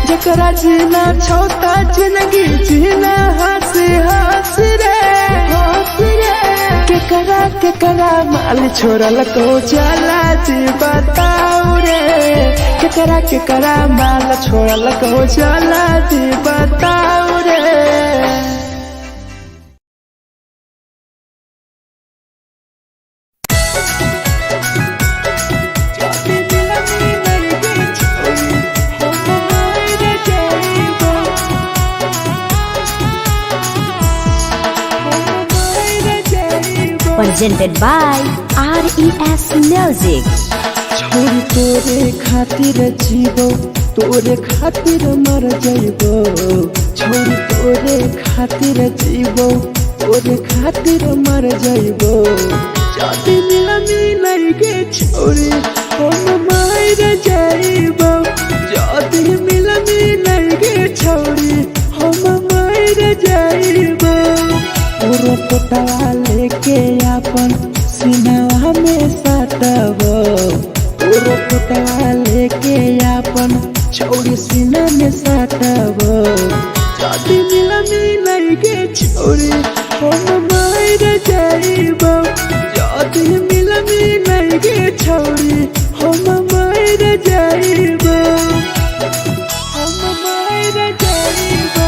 जेकरा जीना छोटा जिंदगी जीना हंस रे केकरा माल छोड़ल को जला जी बताऊ रे केकरा माल छोड़ल को जला जी बताऊ रे Presented by RES Music. छोरी तोरे खातिर जीवो तोरे खातिर मर जाइबो छोरी तोरे खातिर जीवो तोरे खातिर मर जाइबो जाति मिलनी के छोरी हम मर जाइबो जाति मिलनी के छोरी हम मर जाइबो पूरा पोटवा लेके अपन सीनावा में सटबो पूरा पोटवा लेके अपन छौरी सीना में सटबो जाति मिलनी के छोरी हम मर जाइबो जाति मिलनी के छोरी हम मर जाइबो हम मर जाइबो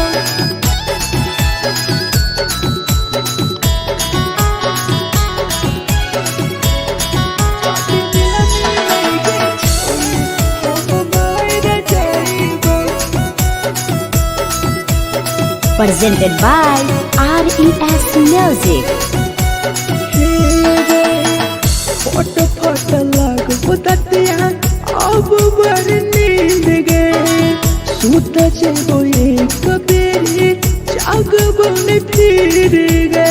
Presented by RES Music. फट लग बुततिया अब बड़ नींद गे सुत जेबो एक बेरी जागबो ने फिर गे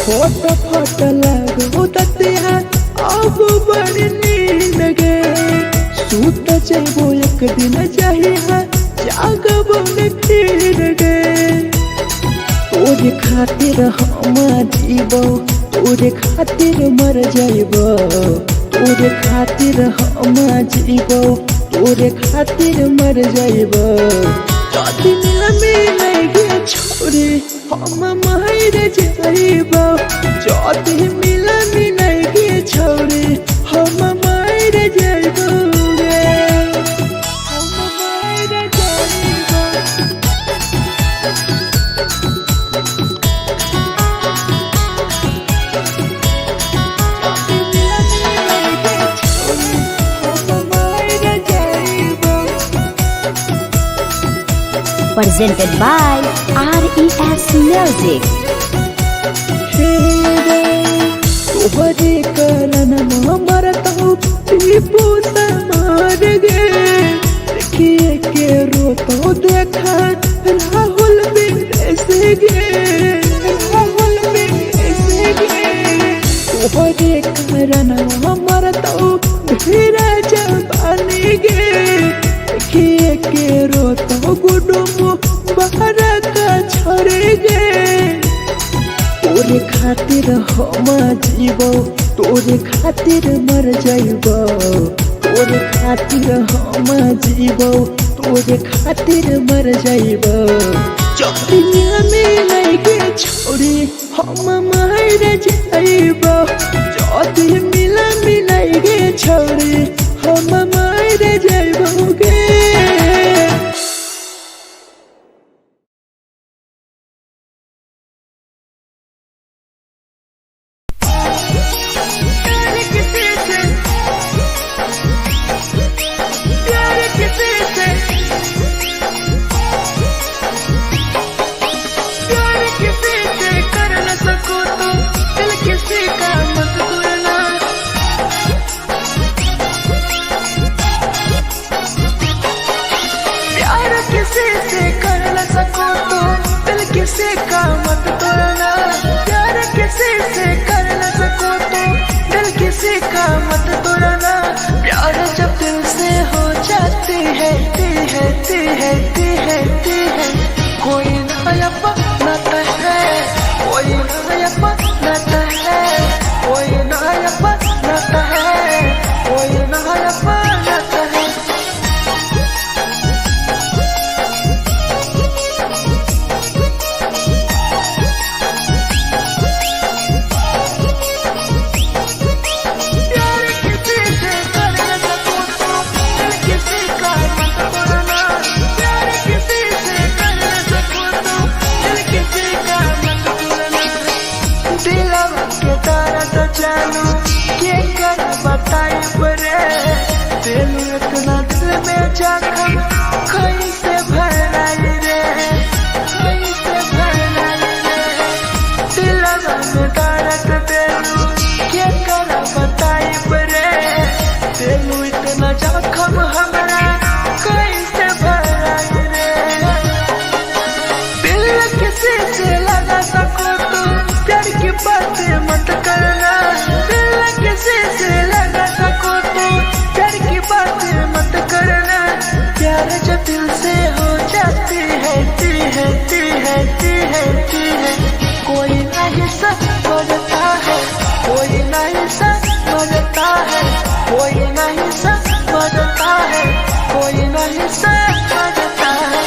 फट लग बुततिया अब बड़ नींद गे सुत जेबो एक दिन चाहिए जागबो ने फिर गे तोरे खातिर हम जीवो तोरे खातिर मर जाइबो तोरे खातिर हम जीवो तोरे खातिर मर जाइबो जाति मिलनी के छोरी हम मर जाइबो जाति मिलनी के छोरी हम मर जाइबो रे हम मर जाइबो Presented by RES Music. तोहरे करन मरत हूँ टीपू समार गे देखिए के रोतो देखा राहुल विदेश गे राहुल विदेश गे तोहरे कारण हमर तो धीरे जवानी गे देखिए के रोतो गुडुम बाहर का छोड़े गे तोरे खातिर हम जीवो तोरे खातिर मर जाइबो तोरे खातिर हम जीवो तोरे खातिर मर जाइबो चौड़िया में लगे छोड़े हम मर जाइबो चौड़ी मिला मिलाइगे छोड़े हम मर जाइबो गे किसी का मत तोड़ना प्यार किसी से कर न सको तो दिल किसी का मत तोड़ना प्यार जब दिल से हो जाती है कोई नया बनाता है कोई नया बनाता है कोई नया बनाता है कोई नया बनाता है इतना दिल में जख्म कैसे भराई रे कैसे भराई रे दिलवा में दर्द देलू के कर बताई रे देलू इतना जख्म हमरा कैसे भराई रे दिल किसी से लगा सको तो प्यार की बातें मत करना दिल किसी से लगा सको तो प्यार की बातें मत करना प्यार जो दिल से हो जाती है कोई नहीं समझता है कोई नहीं समझता है कोई नहीं समझता है कोई नहीं समझता है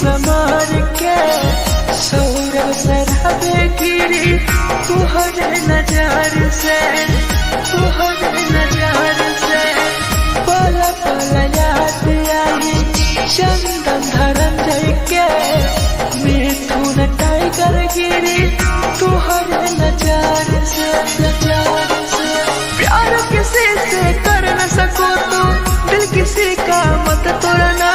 समार के सौरव सरहबे गिरी तुहरे नजर से पल पल याद आई चंदन धरंजय के मिथुन टाइगर गिरी तुहरे नजर से प्यार किसी से कर न सको तो दिल किसी का मत तोड़ना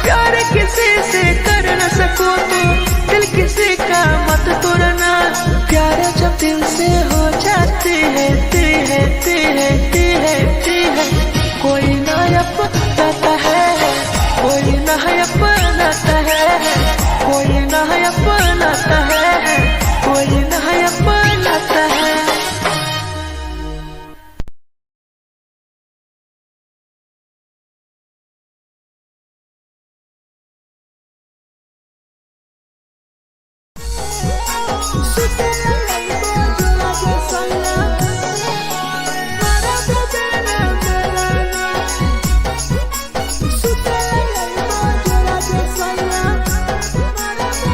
प्यार किसी से कर न सको तो दिल किसी का मत तोड़ना प्यार जब दिल से हो जाती है कोई नया बनाता है कोई नया बनाता है कोई नया बनाता है कोई नया बनाता है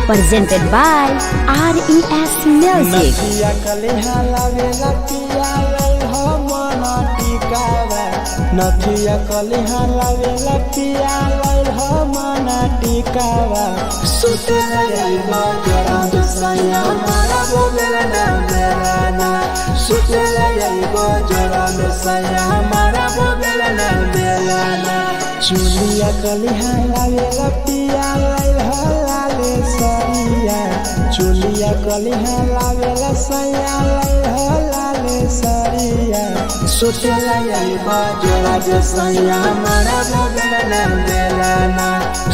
Presented by RES Music. नथिया कलिहा लावेला पिया लैल मना टिकावा सुते लैबा जोरा में सैया मारा बोलेला ना बेलाना सुते लैबा जोरा में सैया मारा बोलेला ना बेलाना चुलिया कलिहा लावेला पिया लैल लाले सरिया चुलिया कलिहा लावेला सैया लैल लाले सरिया सुते लैबा जोरा में सैया मारा बोलेला ना बेलाना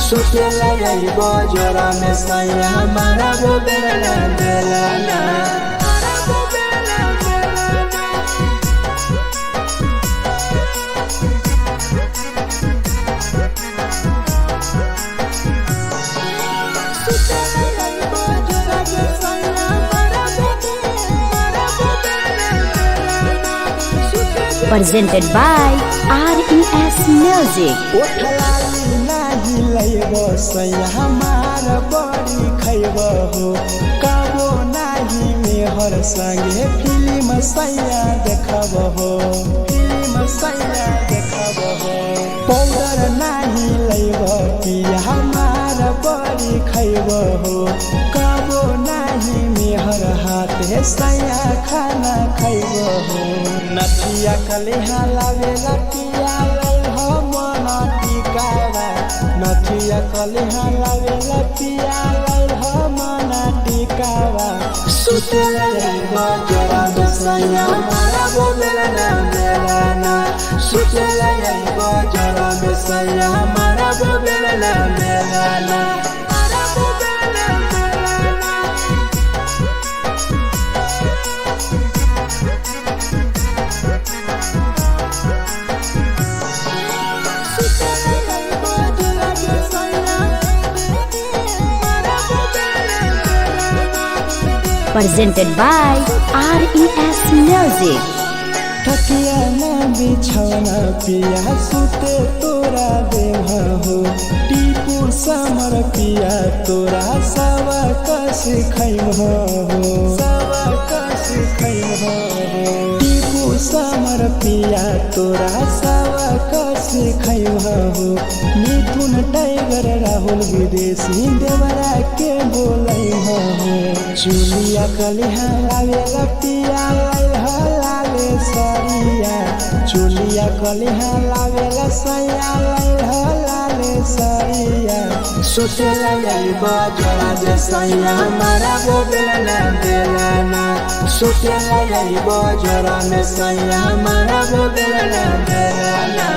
सुते लैबा जोरा में सैया मारा बोलेला ना बेलाना Presented by RES Music. ओठलाली नाही लैबो सैया हमार बड़ी खैबो हो काबो नाही मेहर संगे फिल्म सैया देखबो हो फिल्म सैया देखबो हो पाउडर नाही लैबो पिया हमार बड़ी खैबो हो काबो नाही मेहर हाथे सैया खाना खैबो हो नथिया कलिहा लावेला पिया लैल मना टिकावा नथिया कलिहा लावेला पिया लैल मना टिकावा सुते लैबा जोरा में सैया मारा बोलेला ना बेलाना सुते लैबा जोरा में सैया मारा बोलेला ना बेलाना Presented by RES Music. तकिया ना बिछौना पिया सुते तोरा देह हो टीपू समर पिया तोरा सवा कस खैम हो सवा कस खैम हो टीपू समर पिया तोरा सवा कस खैम हो मिथुन टाइगर राहुल विदेशी देवरा के बोलै हो चुलिया कलिहा लावेला पिया लाले सरिया चुलिया कलिहा लावेला सैया लाले सरिया सुते लैबा जोरा में सैया मारा बोलेला ना बेलाना सुते लैबा जोरा में सैया मारा बोलेला ना बेलाना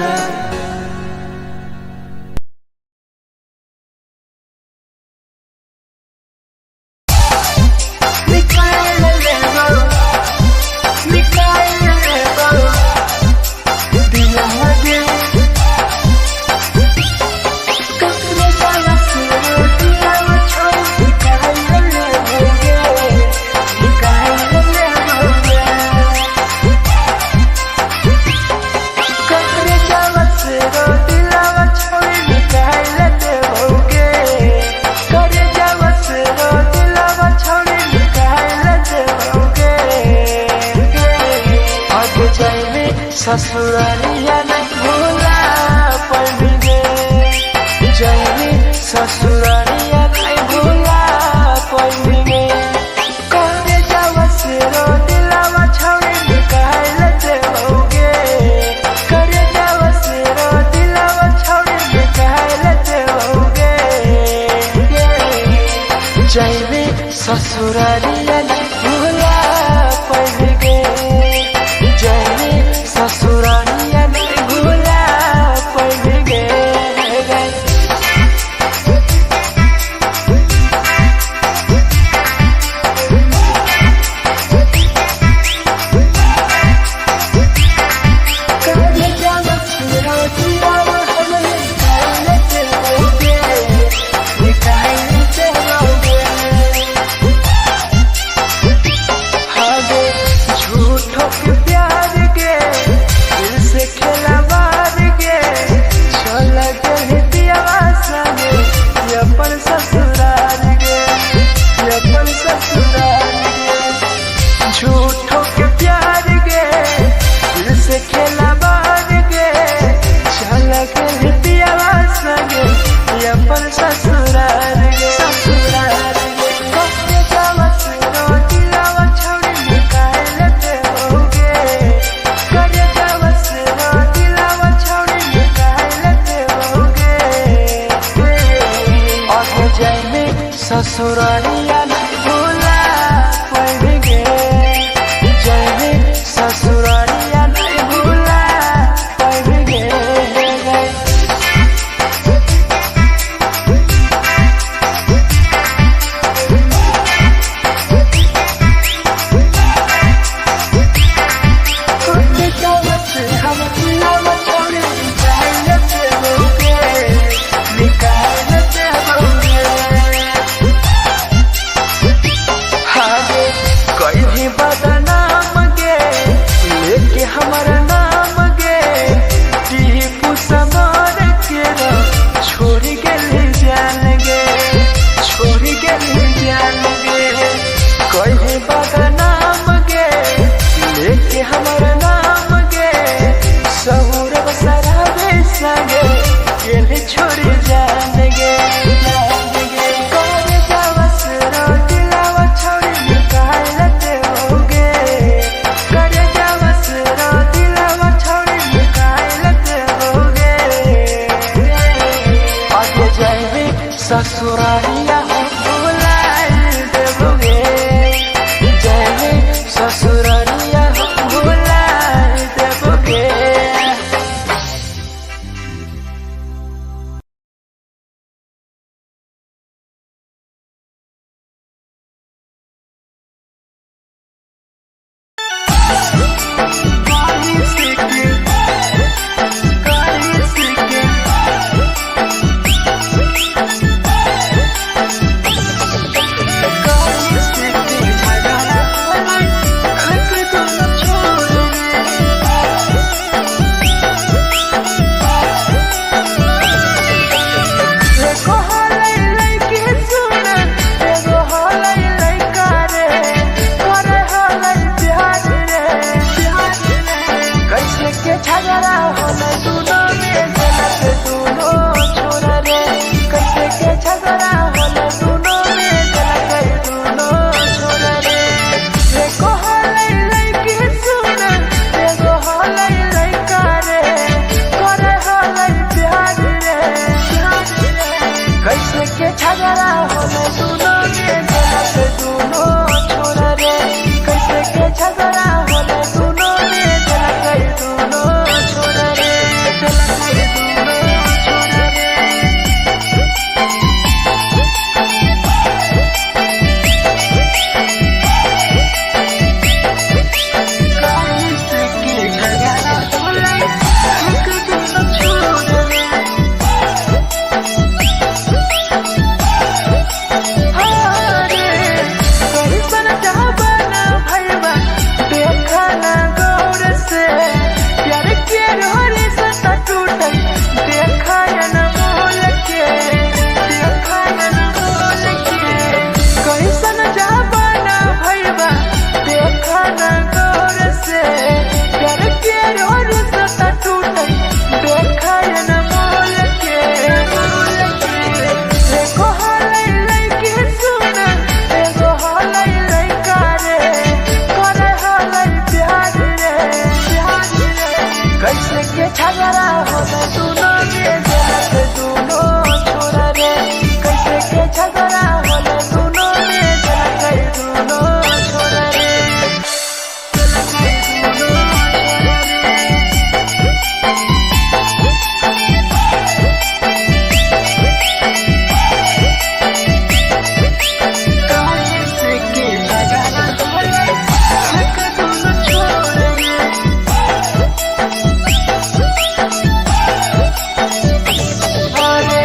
ससुरालिया नहीं भूला पड़ेंगे जैनी ससुरालिया नहीं भूला पड़ेंगे करे जावा से रो दिलावा छोड़े निकाल देओगे करे जावा से रो दिलावा छोड़े निकाल देओगे जैनी ससुरालिया नहीं भूला पड़ेंगे जैनी ससुरालिया नहीं भूला पड़ेंगे ससुरालिया नहीं भूला पाएंगे जाएंगे ससुरालिया नहीं भूला पाएंगे हमारा नाम गे टीपू समार के छोड़ गए जान गे छोड़ गए जान गे कहीं बदनाम गे लेके हमारा नाम गे सहूर बसरावे संगे गेले छोड़ जान गे करे जावस रो दिलावा छोड़ निकाल ते होगे करे जावस रो दिलावा छोड़ निकाल ते होगे आगे जाए ससुरालिया भुलाए देबोगे जाए ससुरालिया भुलाए देबोगे अरे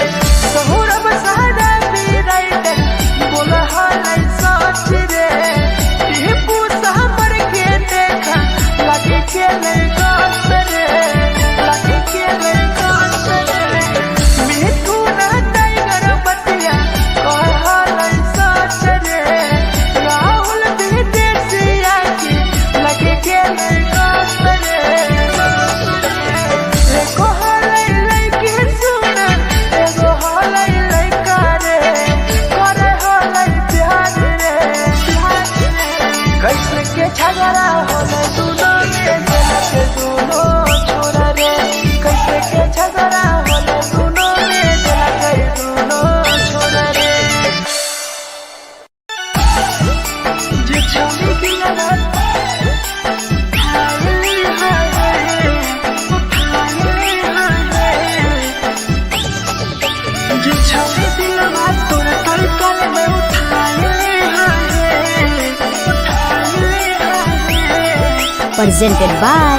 presented by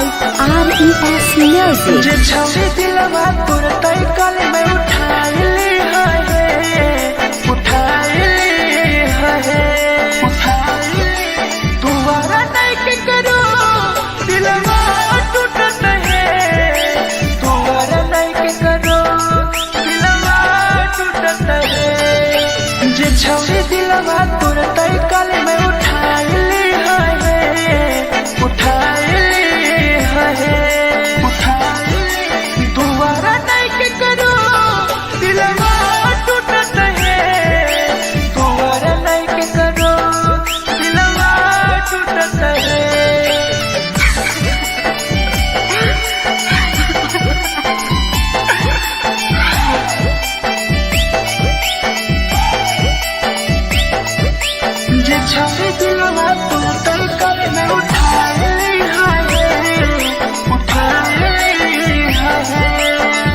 RES Music. जे छौरी दिलवा तोर तई कल में उठाइली है तुम्हारा नहीं के करो दिलवा टूटत है तुम्हारा नहीं के करो दिलवा टूटत है जे छौरी दिलवा तोर तई कल में उठाइली है तुम्हारा नहीं के करो दिलवा टूटत है तुम्हारा नहीं के करो दिलवा टूटत है जे छवि दिलवा तुम तई कल में उठाइली है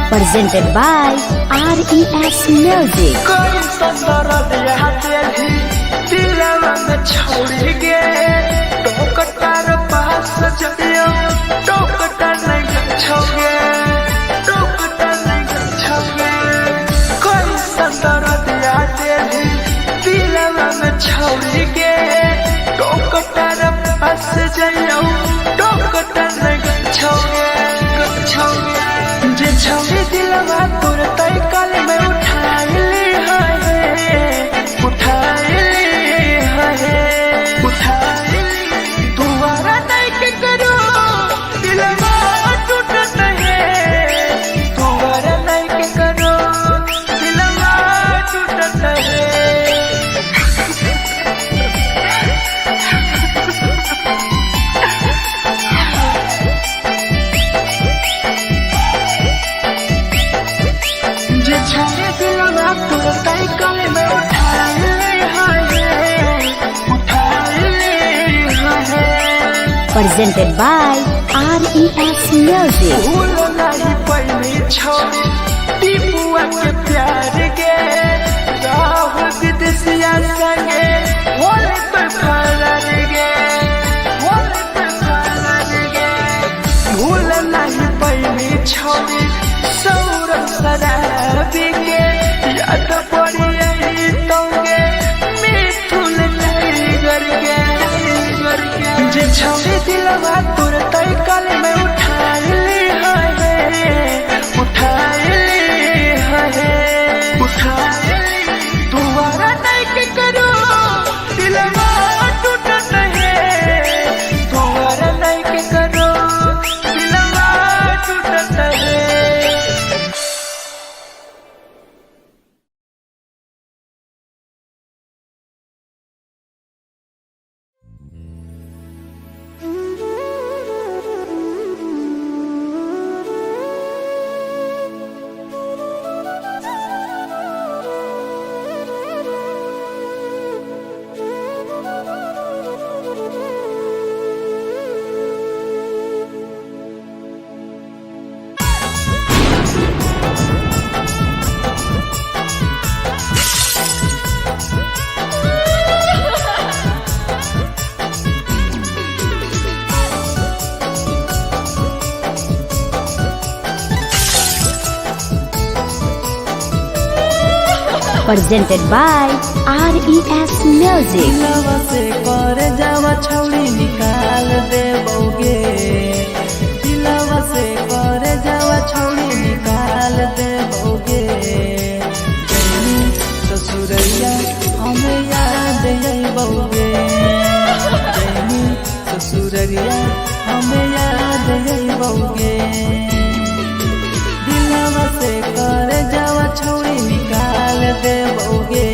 Presented by RES Music. कोई संदर दिया तेरी दिलवा में छोड़ी गे टोकटार पास जइयो टोकटार नहीं छोगे टोकटार नहीं छोगे कोई संदर दिया तेरी दिलवा में छोड़ी गे टोकटार पास जइयो टोकटार नहीं छोगे जे छवि दिलवा तोर तई कल में उठाइली है तुम्हारा नहीं के करो दिलवा टूटत है तुम्हारा नहीं के करो दिलवा टूटत है जे छवि दिलवा तोर तई कल में उठाइली है Presented by RES Music. भूल नहीं पहली छोड़ी टीपुआ के प्यार गे राहुल विदेशिया संगे बोले तो फरर गे भूल नहीं पहली छोड़ी सौरभ शराबी के याद पड़ी यही तोगे मिथुन टाइगर के जे छवि दिलवा तोर तई कल में उठाइली है तुम्हारा नहीं के करो दिलवा टूटत है तुम्हारा नहीं के करो दिलवा टूटत है Presented by RES Music. दिलवा से कर जावा छौड़ी निकाल देबोगे दिलवा से कर जावा छौड़ी निकाल देबोगे जैनी ससुरैया हमें याद अइबोगे जैनी ससुरैया हमें याद अइबोगे दिलवा से कर जावा छौड़ी निकाल देबोगे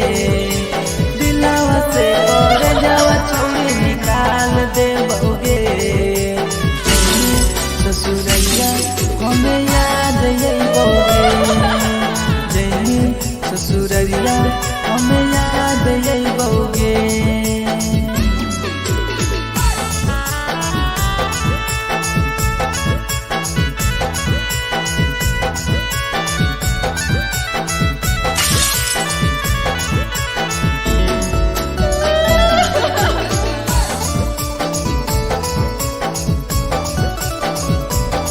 दिलवा से कर जावा छौड़ी निकाल देबोगे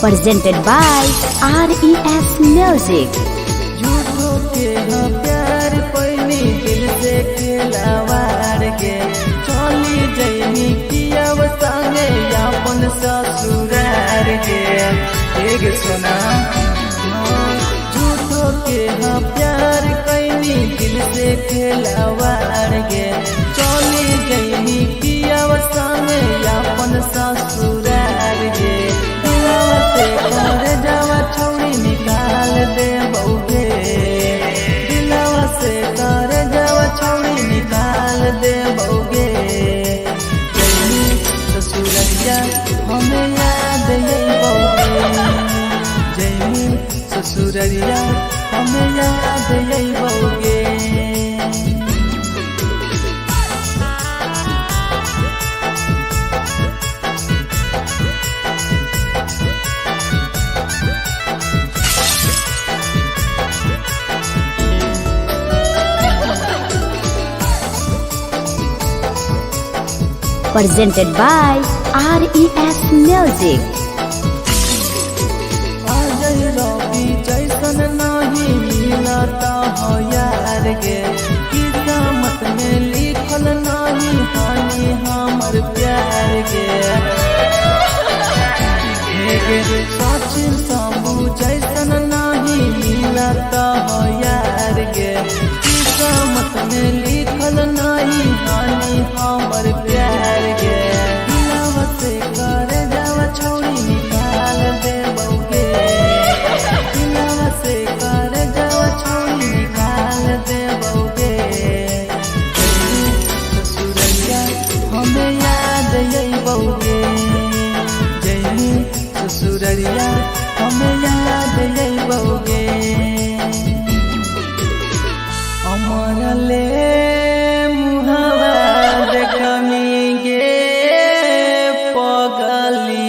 presented by RES Music. झूठो के हाँ प्यार पैनी दिल से खिलावार के चली जैनी किया संगे अपन ससुरार के एक सुना झूठो के हाँ प्यार कैनी दिल से खिलावार के चली जैनी किया संगे अपन ससुरार के घर जावा छौड़ी निकाल दे बउगे दिलवा से घर जावा छौड़ी निकाल दे बउगे जैनी ससुररिया हमें याद यही बउगे जैनी ससुररिया हमें याद यही बउगे Presented by RES Music. Ajay रवि जैसन नहीं मिलता हो यार गे किस्मत में लिखल नहीं हानि हमर प्यार गे सचिन शंभू जैसन नहीं मिलता हो यार गे किस्मत में लिखल नहीं हानि हमर प्यार गे दिलवा से कर जावा छौड़ी निकाल दे बउगे दिलवा से कर जावा छौड़ी निकाल दे बउगे ससुररिया हमें याद यही बउगे जैनी ससुररिया हमें याद यही बउगे अमर ले मुहावा देखमी गे पगली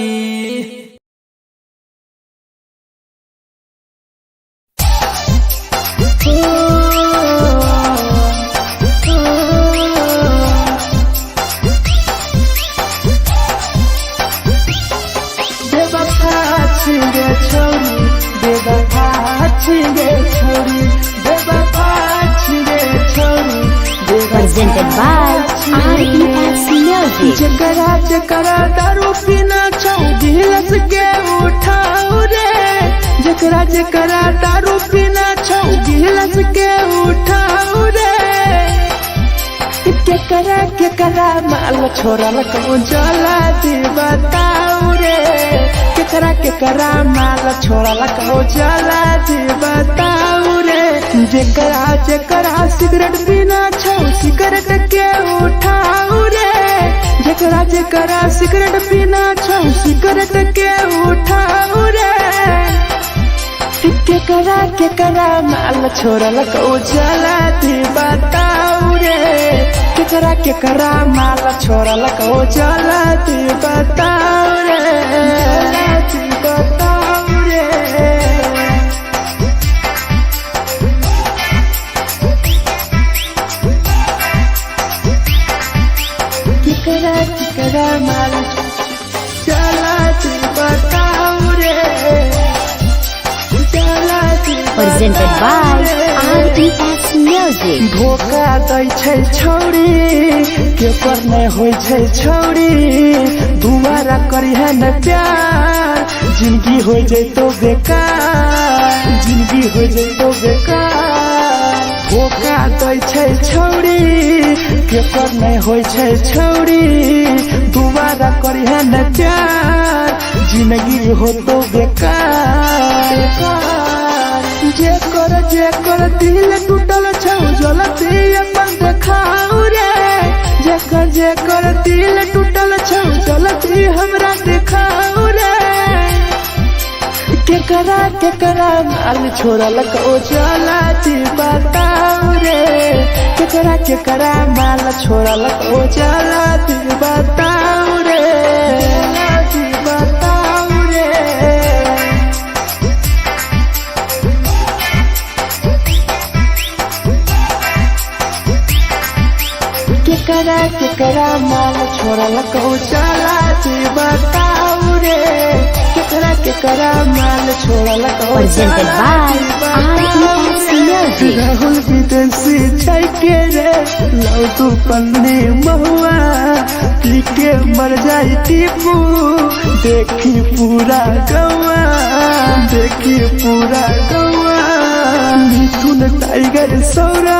बेवफा छिगे छोरी बेवफा छिगे छोरी बेवफा छिगे छोरी Presented by RES Music. जकरा जकरा दारू पीना छौ गिलास के उठाओ रे जकरा जकरा दारू पीना छौ गिलास के उठाओ रे केकरा माल छोड़ल कहूँ जला दी बताओ रे केकरा माल छोड़ल कहूँ जला दी बताओ रे जकरा जकरा सिगरेट पीना छौ सिगरेट के उठाओ रे जकरा जकरा सिगरेट पीना छौ सिगरेट के उठाओ रे केकरा माल छोड़ल कहूँ जला दी बताओ रे केकरा माल छोड़ल कहूँ जला दी बताओ रे जला दी बताओ रे केकरा माल चला दी बताओ रे चला दी Presented by RES Music. धोखा दै छै छौड़ी केकर नहीं होइ छै छौड़ी दुबारा करिहे न प्यार जिंदगी हो जैतो बेकार जिंदगी हो जैतो बेकार धोखा दै छै छौड़ी केकर नहीं होइ छै छौड़ी दुबारा करिहे न प्यार जिंदगी हो तो बेकार जेकर दिल टूटल छौ जलती अपन देखाओ रे जेकर दिल टूटल छौ जलती हमरा देखाओ रे केकरा माल छोड़ल कहूँ जला दी बताओ रे केकरा माल छोड़ल कहूँ जला दी बताओ रे जला दी बताओ रे केकरा केकरा माल छोड़ल कहू चला जी बताऊ रे केकरा माल छोड़ल कहू Presented by RES Music. Rahul विदेशी छै के रे लौ तू पन्ने महुआ पी के मर जाई टीपू देखी पूरा गौआ मिथुन टाइगर सौरा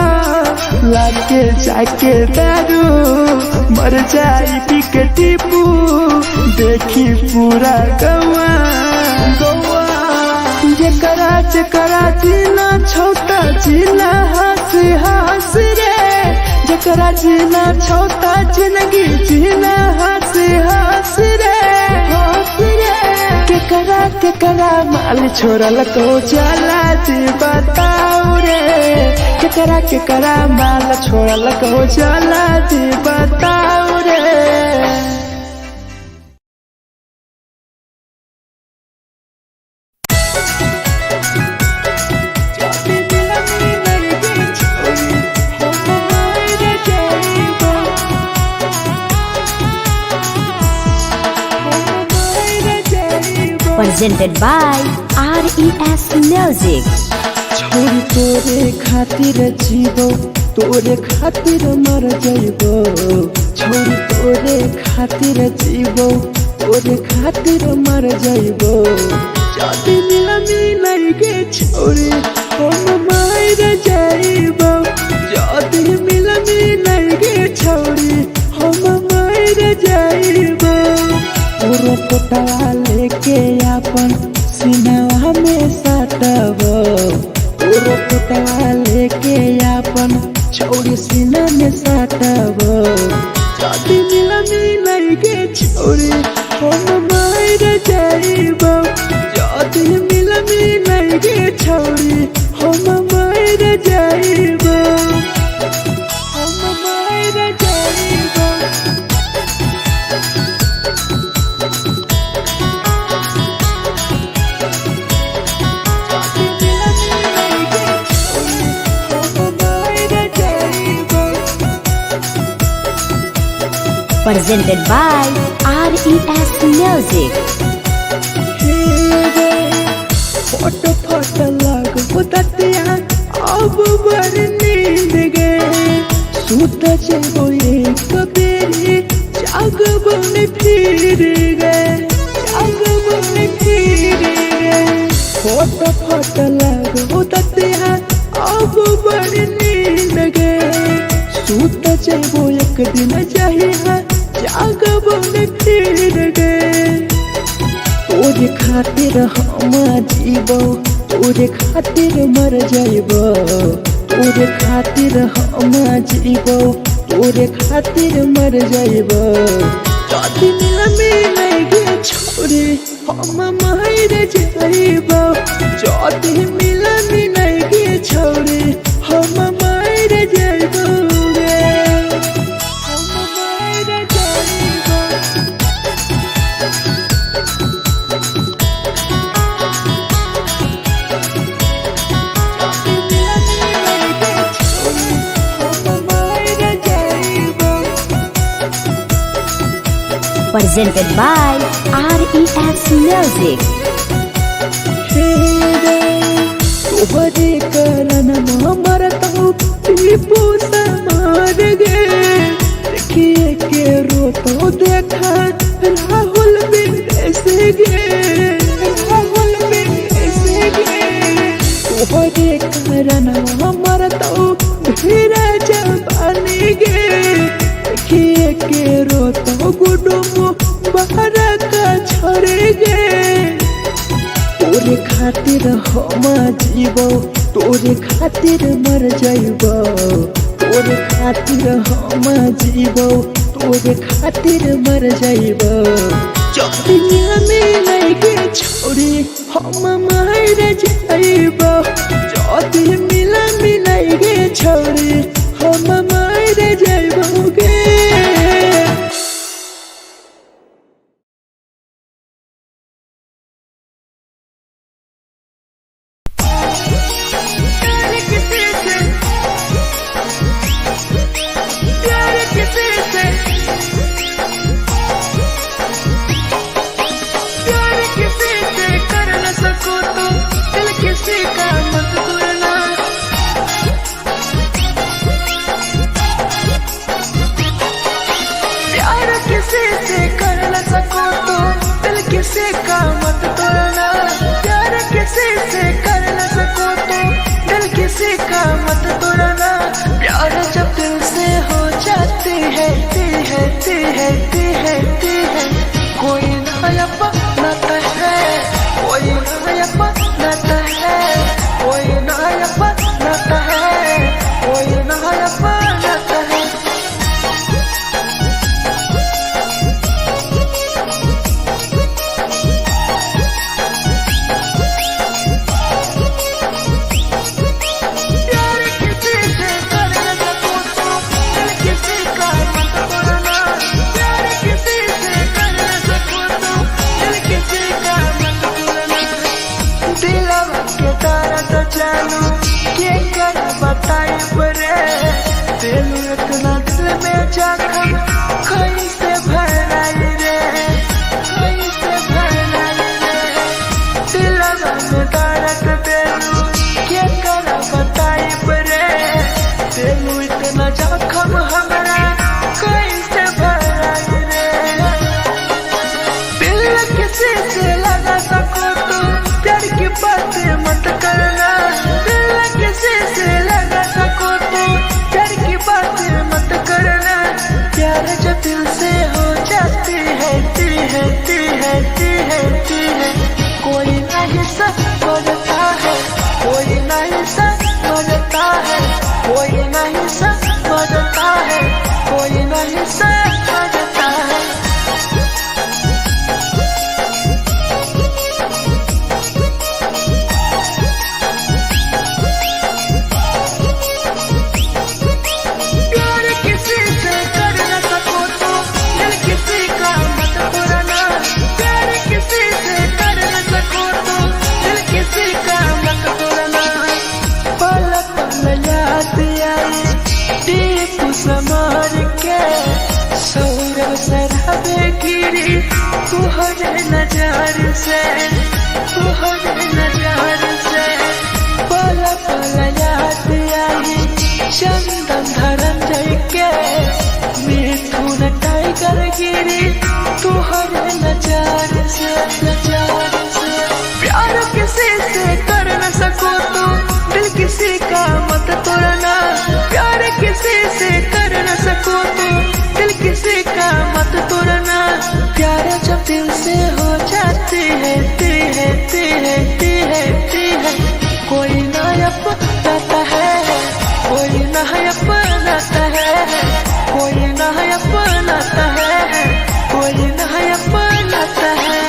लाके जाके दारू मर जाई पी के टीपू देखी पूरा गौआ जकरा जीना छोटा जीना हंस रे जकरा जीना छोटा जिंदगी जीना हंस रे केकरा माल छोड़ल को चला जी बताऊ रे केकरा माल छोड़ल को चला जी बताऊ रे। Presented by RES Music. छोरी तोरे खातिर जीवो तोरे खातिर मर जाइबो छोरी तोरे खातिर जीवो तोरे खातिर मर जाइबो जाति मिलाई के छोरी हम मार जाइबो जाति मिलाई के छोरी हम मार जाइबो पूरा पोटवा लेके अपन सीनावा में साटबो पूरा पोटवा लेके अपन छोरी सीना में साटबो जाति मिलाई के छोरी हम मार जाइबो जाति मिलाई के छोरी हम मार जाइबो Presented by RES Music. फट लग होतिया अब बर नींद गए सूत जेबो एक बेरी जागबो ने फिर गए फट लग होतिया अब बर नींद गए सूत जेबो एक दिन चाहिए जागबो ने फिर गए तोरे खातिर हम जीबो तोरे खातिर मर जाइबो तोरे खातिर हम जीबो तोरे खातिर मर जाइबो जाति मिलाई के छोरी हम मार जाइबो जाति मिलाई के छोरी हम मार जाइबो Presented by RES Music. तोहरे करन मरतौ टीपू समार गे देखिए के रोतो देखा राहुल विदेश गे तोहरे करन मरतौ धीरे जवानी गे देखिए के रोतो गुडुम बाहर का छोड़ गे तोरे खातिर हम जीबो तोरे खातिर मर जाइबो तोरे खातिर हम जीबो तोरे खातिर मर जाइबो दुनिया में लगे छोड़ी हम मार जाइबो जाति मिलाई गे छोड़ी हम मार जाइबो गे। प्यार किसी से जानू के कर बताई बरे तेलू इतना दिल में जखम कैसे भराई रे कैसे भराई रे दिलवा में दर्द देलू के कर बताई बरे तेलू इतना जखम हमरा कैसे भराई रे दिल किसी से लगा सको तो प्यार की बातें मत करना दिल किसी से लगा सको तो प्यार की बातें मत करना प्यार जो दिल से हो जाती है कोई नहीं समझता है कोई नहीं समझता है कोई नहीं समझता है कोई नहीं समझता है समार के सौरव शराबे गिरी तुहरे नजर से पल पल याद आई चंदन धरंजय के मिथुन टाइगर गिरी तुहरे नजर से प्यार किसी से कर न सको तो दिल किसी का मत तोड़ना प्यार किसी से कर न सको तो दिल किसी का मत तोड़ना प्यार जब दिल से हो जाती है कोई ना अपनाता है कोई ना अपनाता है कोई ना अपनाता है कोई ना अपनाता है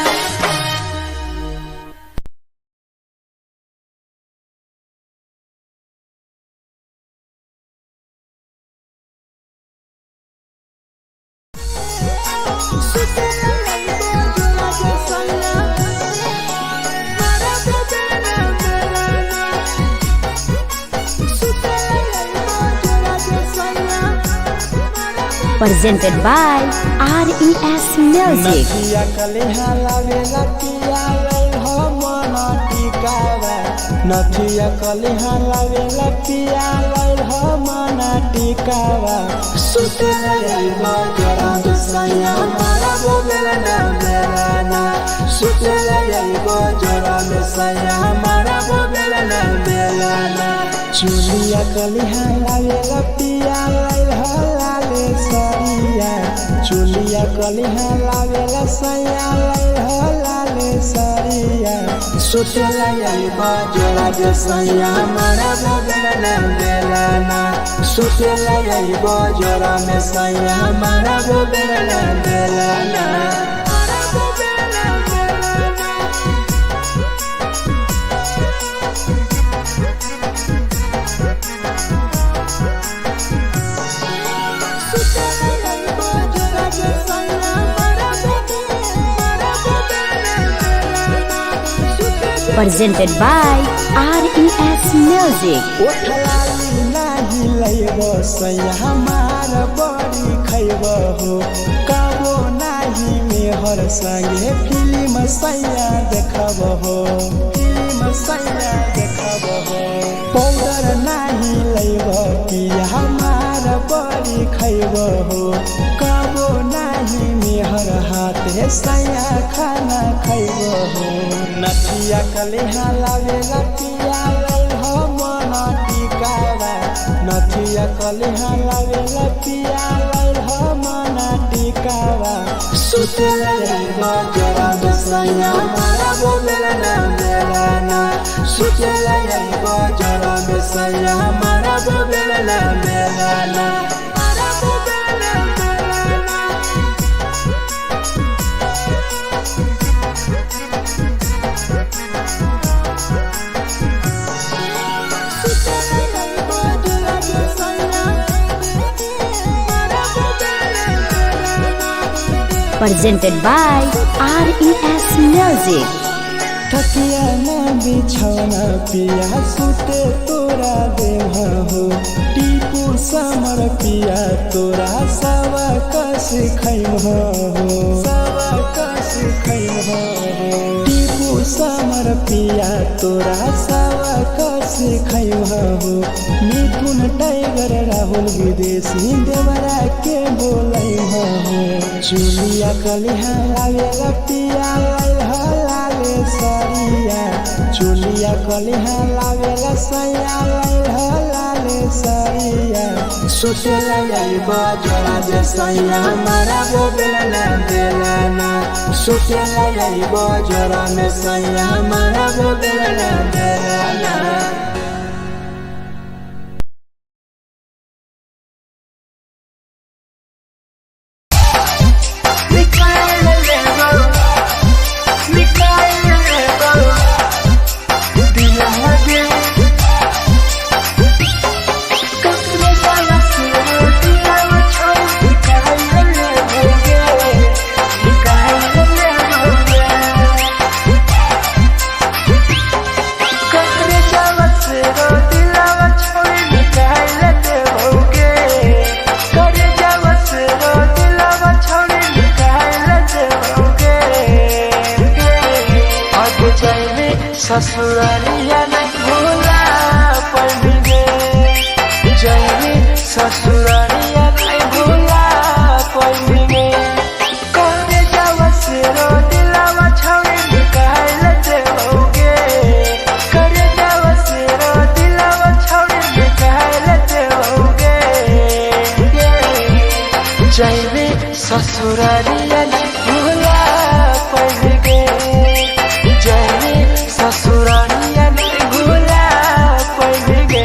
Presented by RES Music. नथिया कलिहा लावेला पिया लइल हो मना टिकावा नथिया कलिहा लावेला पिया लइल हो मना टिकावा सुते लइबा जरा सैया मारा बोलेला ना बेलाना सुते लइबा जरा सैया मारा बोलेला ना बेलाना चुलिया कलिहा लावेला पिया लइल हो लाले सरिया चुलिया कलिहा लावेला सैया लइल हो लाले सरिया सुते लइबा जरा सैया मारा बोलेला ना बेलाना सुते लइबा जरा सैया मारा बोलेला ना बेलाना Presented by RES Music. ओठलाली नाही लइबो सैया हमार बड़ी खइबो हो कबो नाही मेहर संगे फिल्म सैया देखबो हो पाउडर नाही लइबो कि हमार बड़ी खइबो हो कबो नाही मेहर हाथे सैया खाना खइबो हो नथिया कलिहा लावेला पिया लइल हो मना टिकावा नथिया कलिहा लावेला पिया लइल हो मना टिकावा सुते लइबा जरा सैया मारा बोलेला ना बेलाना सुते लइबा जरा सैया मारा बोलेला ना बेलाना Presented by RES Music. तकिया ना बिछौना पिया सुते तोरा देह हो टीपू समर पिया तोरा सवा कस खैम हो सवा कस खैम हो टीपू समर पिया तोरा सवा कस खैम हो मिथुन टाइगर राहुल विदेशी देवरा के बोलै हो चुलिया कलिहा लागेला पिया लाले सरिया चुलिया कलिहा लागेला सैया लाले सरिया सुतेला जाइबा जोड़ा जे सैया मारबो बेला बेलाना सुतेला जाइबा जोड़ा में सैया मारबो बेला बेलाना ससुरालिया नहीं भूला पड़ेंगे जाएंगे ससुरालिया नहीं भूला पड़ेंगे करे जावा से रो दिलावा छावे निकाल देओगे करे जावा से रो दिलावा छावे निकाल देओगे जाएंगे ससुरालिया नहीं भूला पड़ेंगे ससुरालिया नहीं भूला पड़ेंगे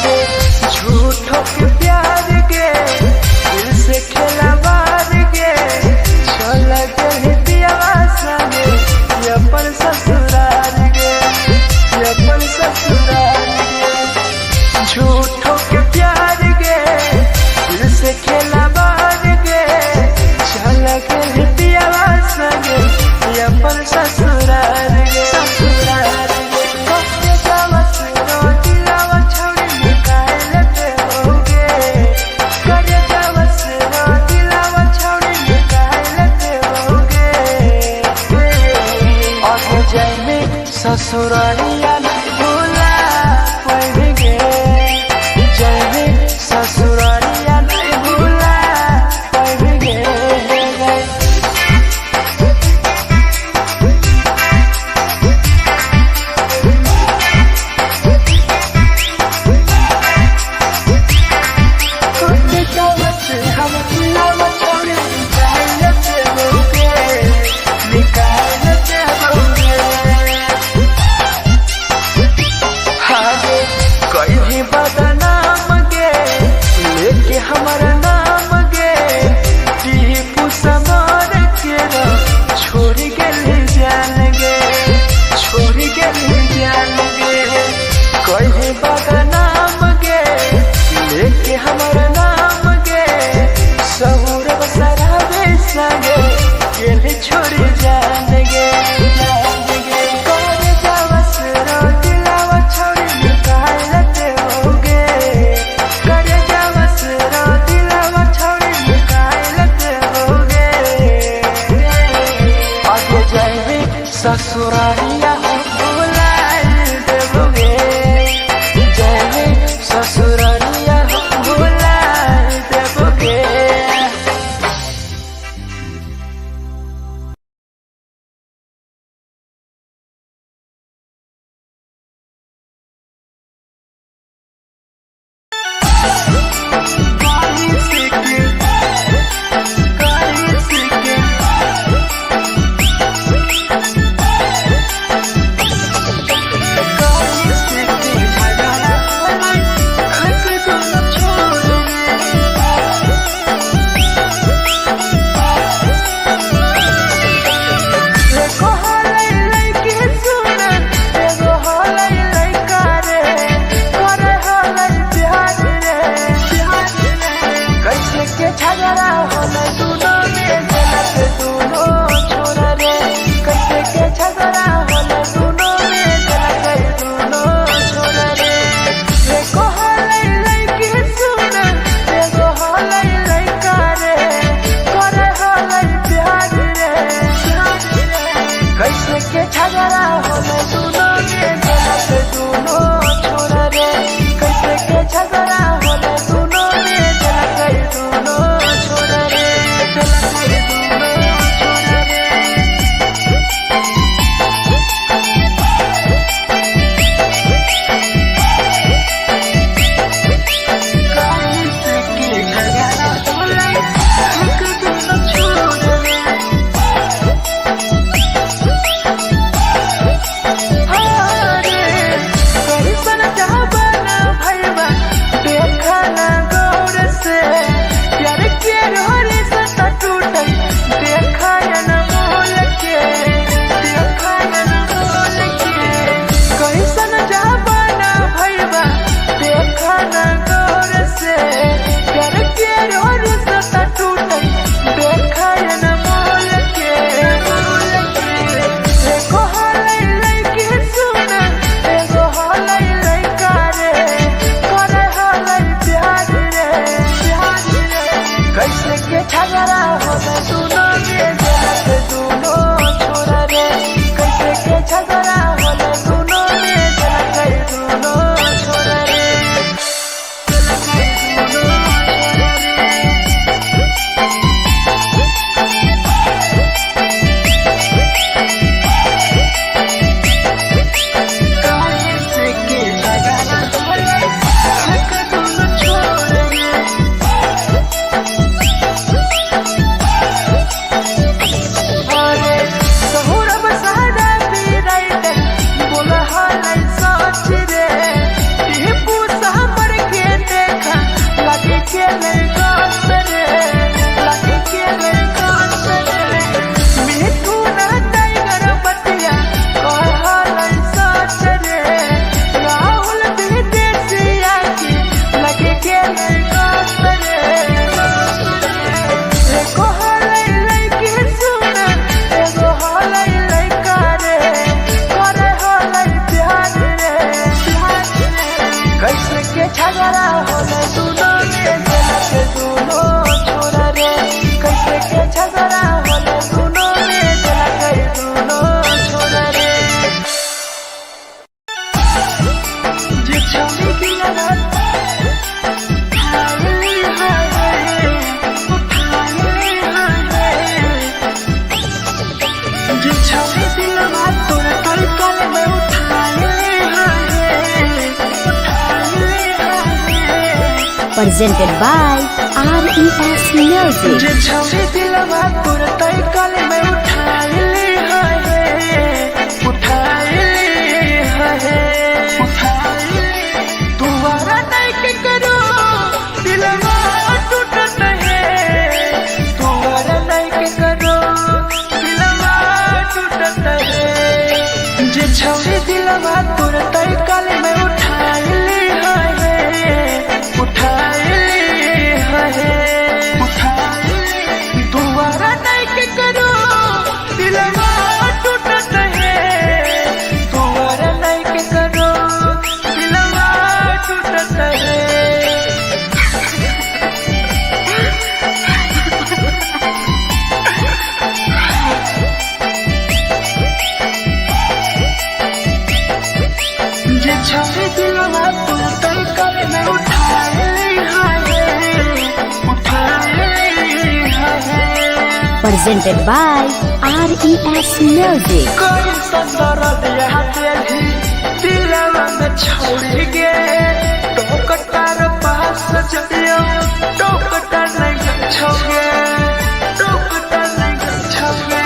झूठों के प्यार के दिल से खिलवाड़ के चल गए दियावा संगे अपन ससुराल के अपन ससुराल के झूठों के प्यार के दिल से खिलवाड़ के चल गए दियावा संगे अपन ससुराल के ससुराल ससुरालिया नहीं भूला पड़ेंगे जाएंगे ससुरालिया नहीं भूला पड़ेंगे झगड़ा होला दोनों में जलत दोनों छोरा रे कैसे के झगड़ा होला दोनों में जलत दोनों छोरा रे एको हलै लइकी सुन एगो हलै लइका रे करे हलै प्यार रे कैसे के झगड़ा होला दोनों में जलत दोनों छोरा रे कैसे के झगड़ा होला दोनों में जलत दोनों छोरा रे जलत दोनों छोरा रे कैसे के झगड़ा होला दोनों छोरा रे झगड़ा होला दोनों में जलत दोनों छोरा रे कैसे के झगड़ा होला दोनों में जलत दोनों छोरा रे जलत दोनों छोरा रे कैसे के झगड़ा होला दोनों छोरा रे कैसे के झगड़ा होला दोनों में जलत दोनों छोरा रे कैसे के झगड़ा होला दोनों में जलत दोनों छोरा रे जे छौरी की लगत जे छौरी की लगत तोरा तलकल में उठाए presented by RES Music. जे छौरी दिलवा तोर तलकल में उठाए तुम्हारा नहीं के करो दिलवा टूटत है तुम्हारा नहीं के करो दिलवा टूटत है जे छौरी दिलवा तोर तलकल में उठाए तुम्हारा नहीं के करो दिलवा टूटत है तुम्हारा नहीं के करो दिलवा टूटत है जे छौरी दिलवा तोर तलकल में उठाए Presented by RES Music. कोई संदर्भ यहाँ तेरी दिलवा में छोड़ गे टोकटार पास चलियो टोकटार नहीं छोगे टोकटार नहीं छोगे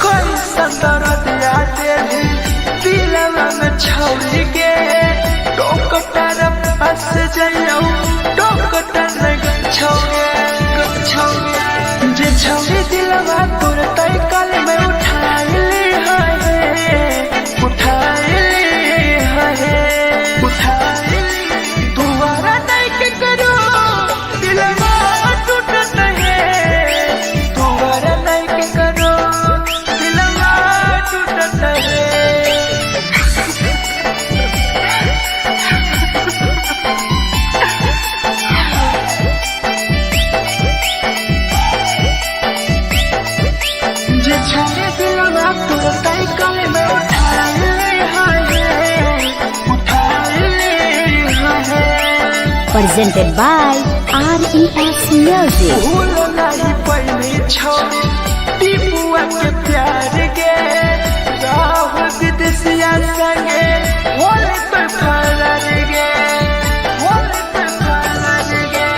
कोई संदर्भ यहाँ तेरी दिलवा में छोड़ गे टोकटार पास चलियो टोकटार नहीं छोगे जे छौरी दिलवा तोर तलकल में उठाए तुम्हारा नहीं के करो Presented by RES Music. भूल नहीं पहली छोड़ी टीपुआ के प्यार गे राह विदेशिया संगे होले तो फरार गे होले तो फरार गे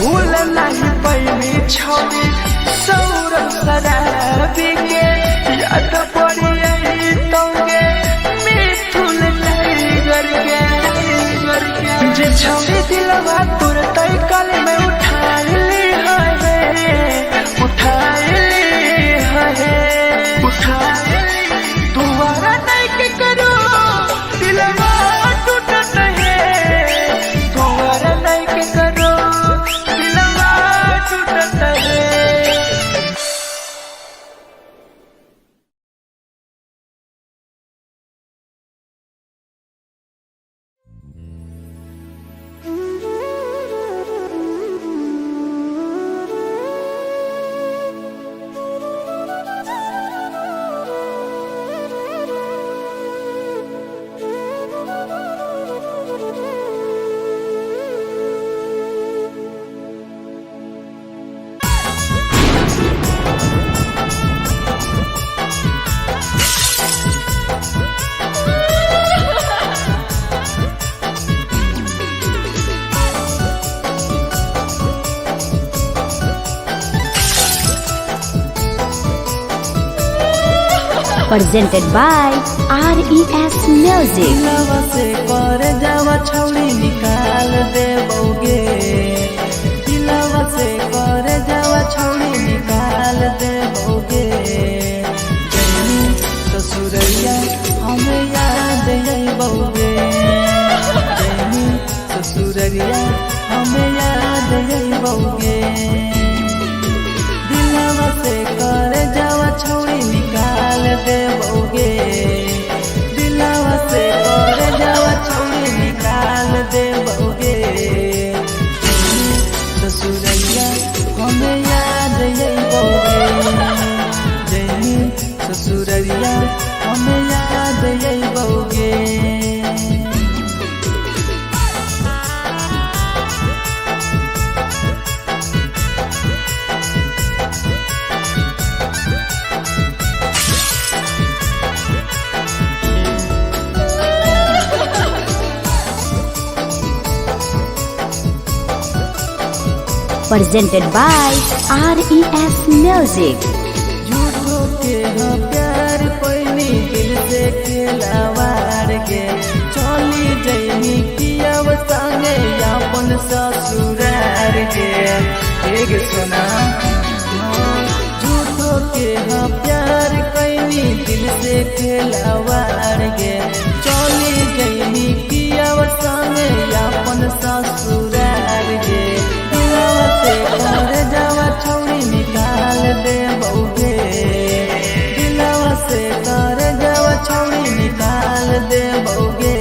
भूल नहीं पहली छोड़ी सौरभ शराबी गे याद पड़ी यही तोगे मिठुन टाइगर गे जे छोड़ी दिलवा तुरंत कल में उठा ली दोबारा नहीं के करो दिलवा टूटत है दोबारा नहीं के करो दिलवा टूटत है। Presented by RES Music. दिलवा से कर जावा छौड़ी निकाल दे बौगे दिलवा से कर जावा छौड़ी निकाल दे बौगे जैनी ससुरैया हमें याद आई बौगे जैनी ससुरैया हमें याद आई बौगे दिलवा से कर जावा छौड़ी निकाल दे बौगे दिलवा से कर जावा छौड़ी निकाल दे बौगे ससुरैया हमें याद आई बौगे जैनी ससुरैया हमें याद आई बौगे। Presented by RES Music. झूठो के हाँ प्यार पैनी दिल से खिलावार के चली जैनी किया संगे अपन ससुरार के एक सुना झूठो के हाँ प्यार कैनी दिल से खिलावार के चली जैनी किया संगे अपन ससुरार के से कर जावा छौड़ी निकाल दे बौगे दिलवा से कर जावा छौड़ी निकाल दे बौगे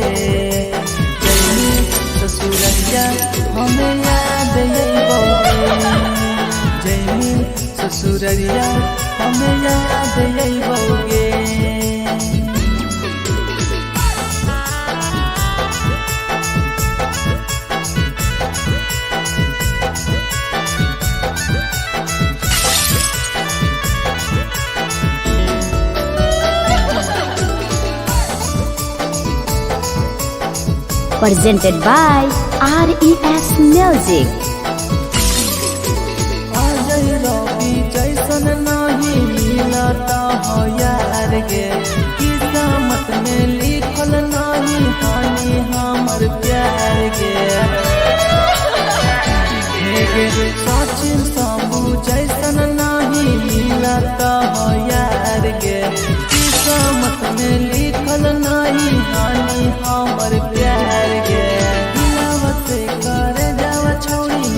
जैनी ससुरैया हमें याद आई बौगे जैनी ससुरैया हमें याद आई बौगे। Presented by RES Music. Ajay रवि जैसन नहीं मिलता हो यार गे किस्मत में लिखल नहीं हानि हमर प्यार गे सचिन साबू जैसन नहीं मिलता हो यार गे किस्मत में लिखल नहीं हानि हमर प्यार गे दिलवा से कर जावा छौड़ी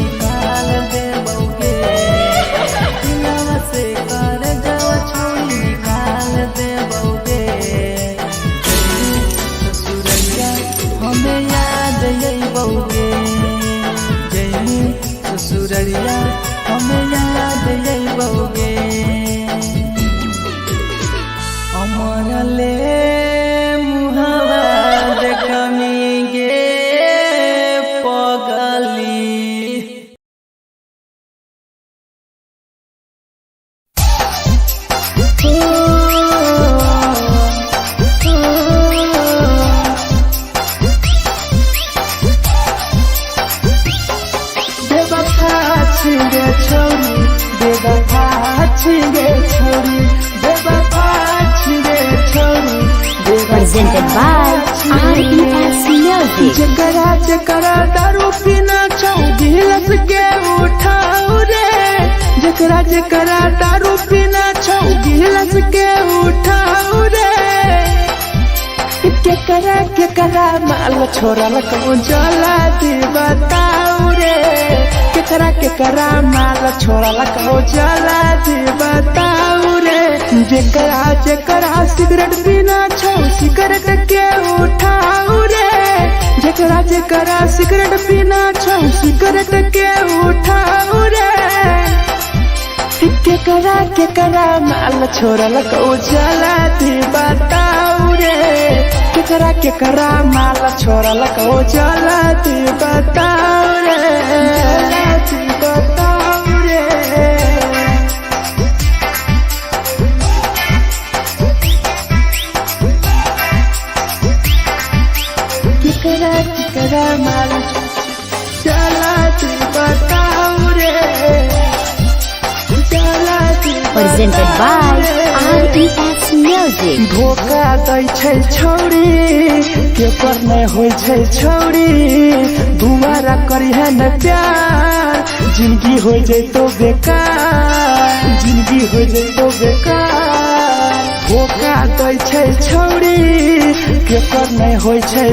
छिगे छोरी बेवफा छिगे छोरी बेवफा छिगे छोरी Presented by RES Music. जकरा जकरा दारू पीना चाहू गिलास के उठाऊ रे जकरा जकरा दारू पीना चाहू गिलास के उठाऊ रे केकरा माल छोरा लकऊ जला दी बताऊ रे केकरा माल छोरा लकऊ जला दी बताऊ रे जकरा सिगरेट पीना छौ सिगरेट के उठाऊ रे जकरा सिगरेट पीना छौ सिगरेट के उठाऊ रे केकरा माल छोरा लकऊ जला दी बताऊ रे केकरा माल छोरा लकऊ जला दी बताऊ रे जला दी बताऊ रे केकरा माल चला दी बताऊ रे चला दी Presented by RES Music. धोखा दै छै छौरी के पर नहीं होय छै छौरी दुबारा करी है न प्यार जिंदगी हो जैतो बेकार जिंदगी हो जैतो बेकार धोखा दै छै छौरी के पर नहीं होय छै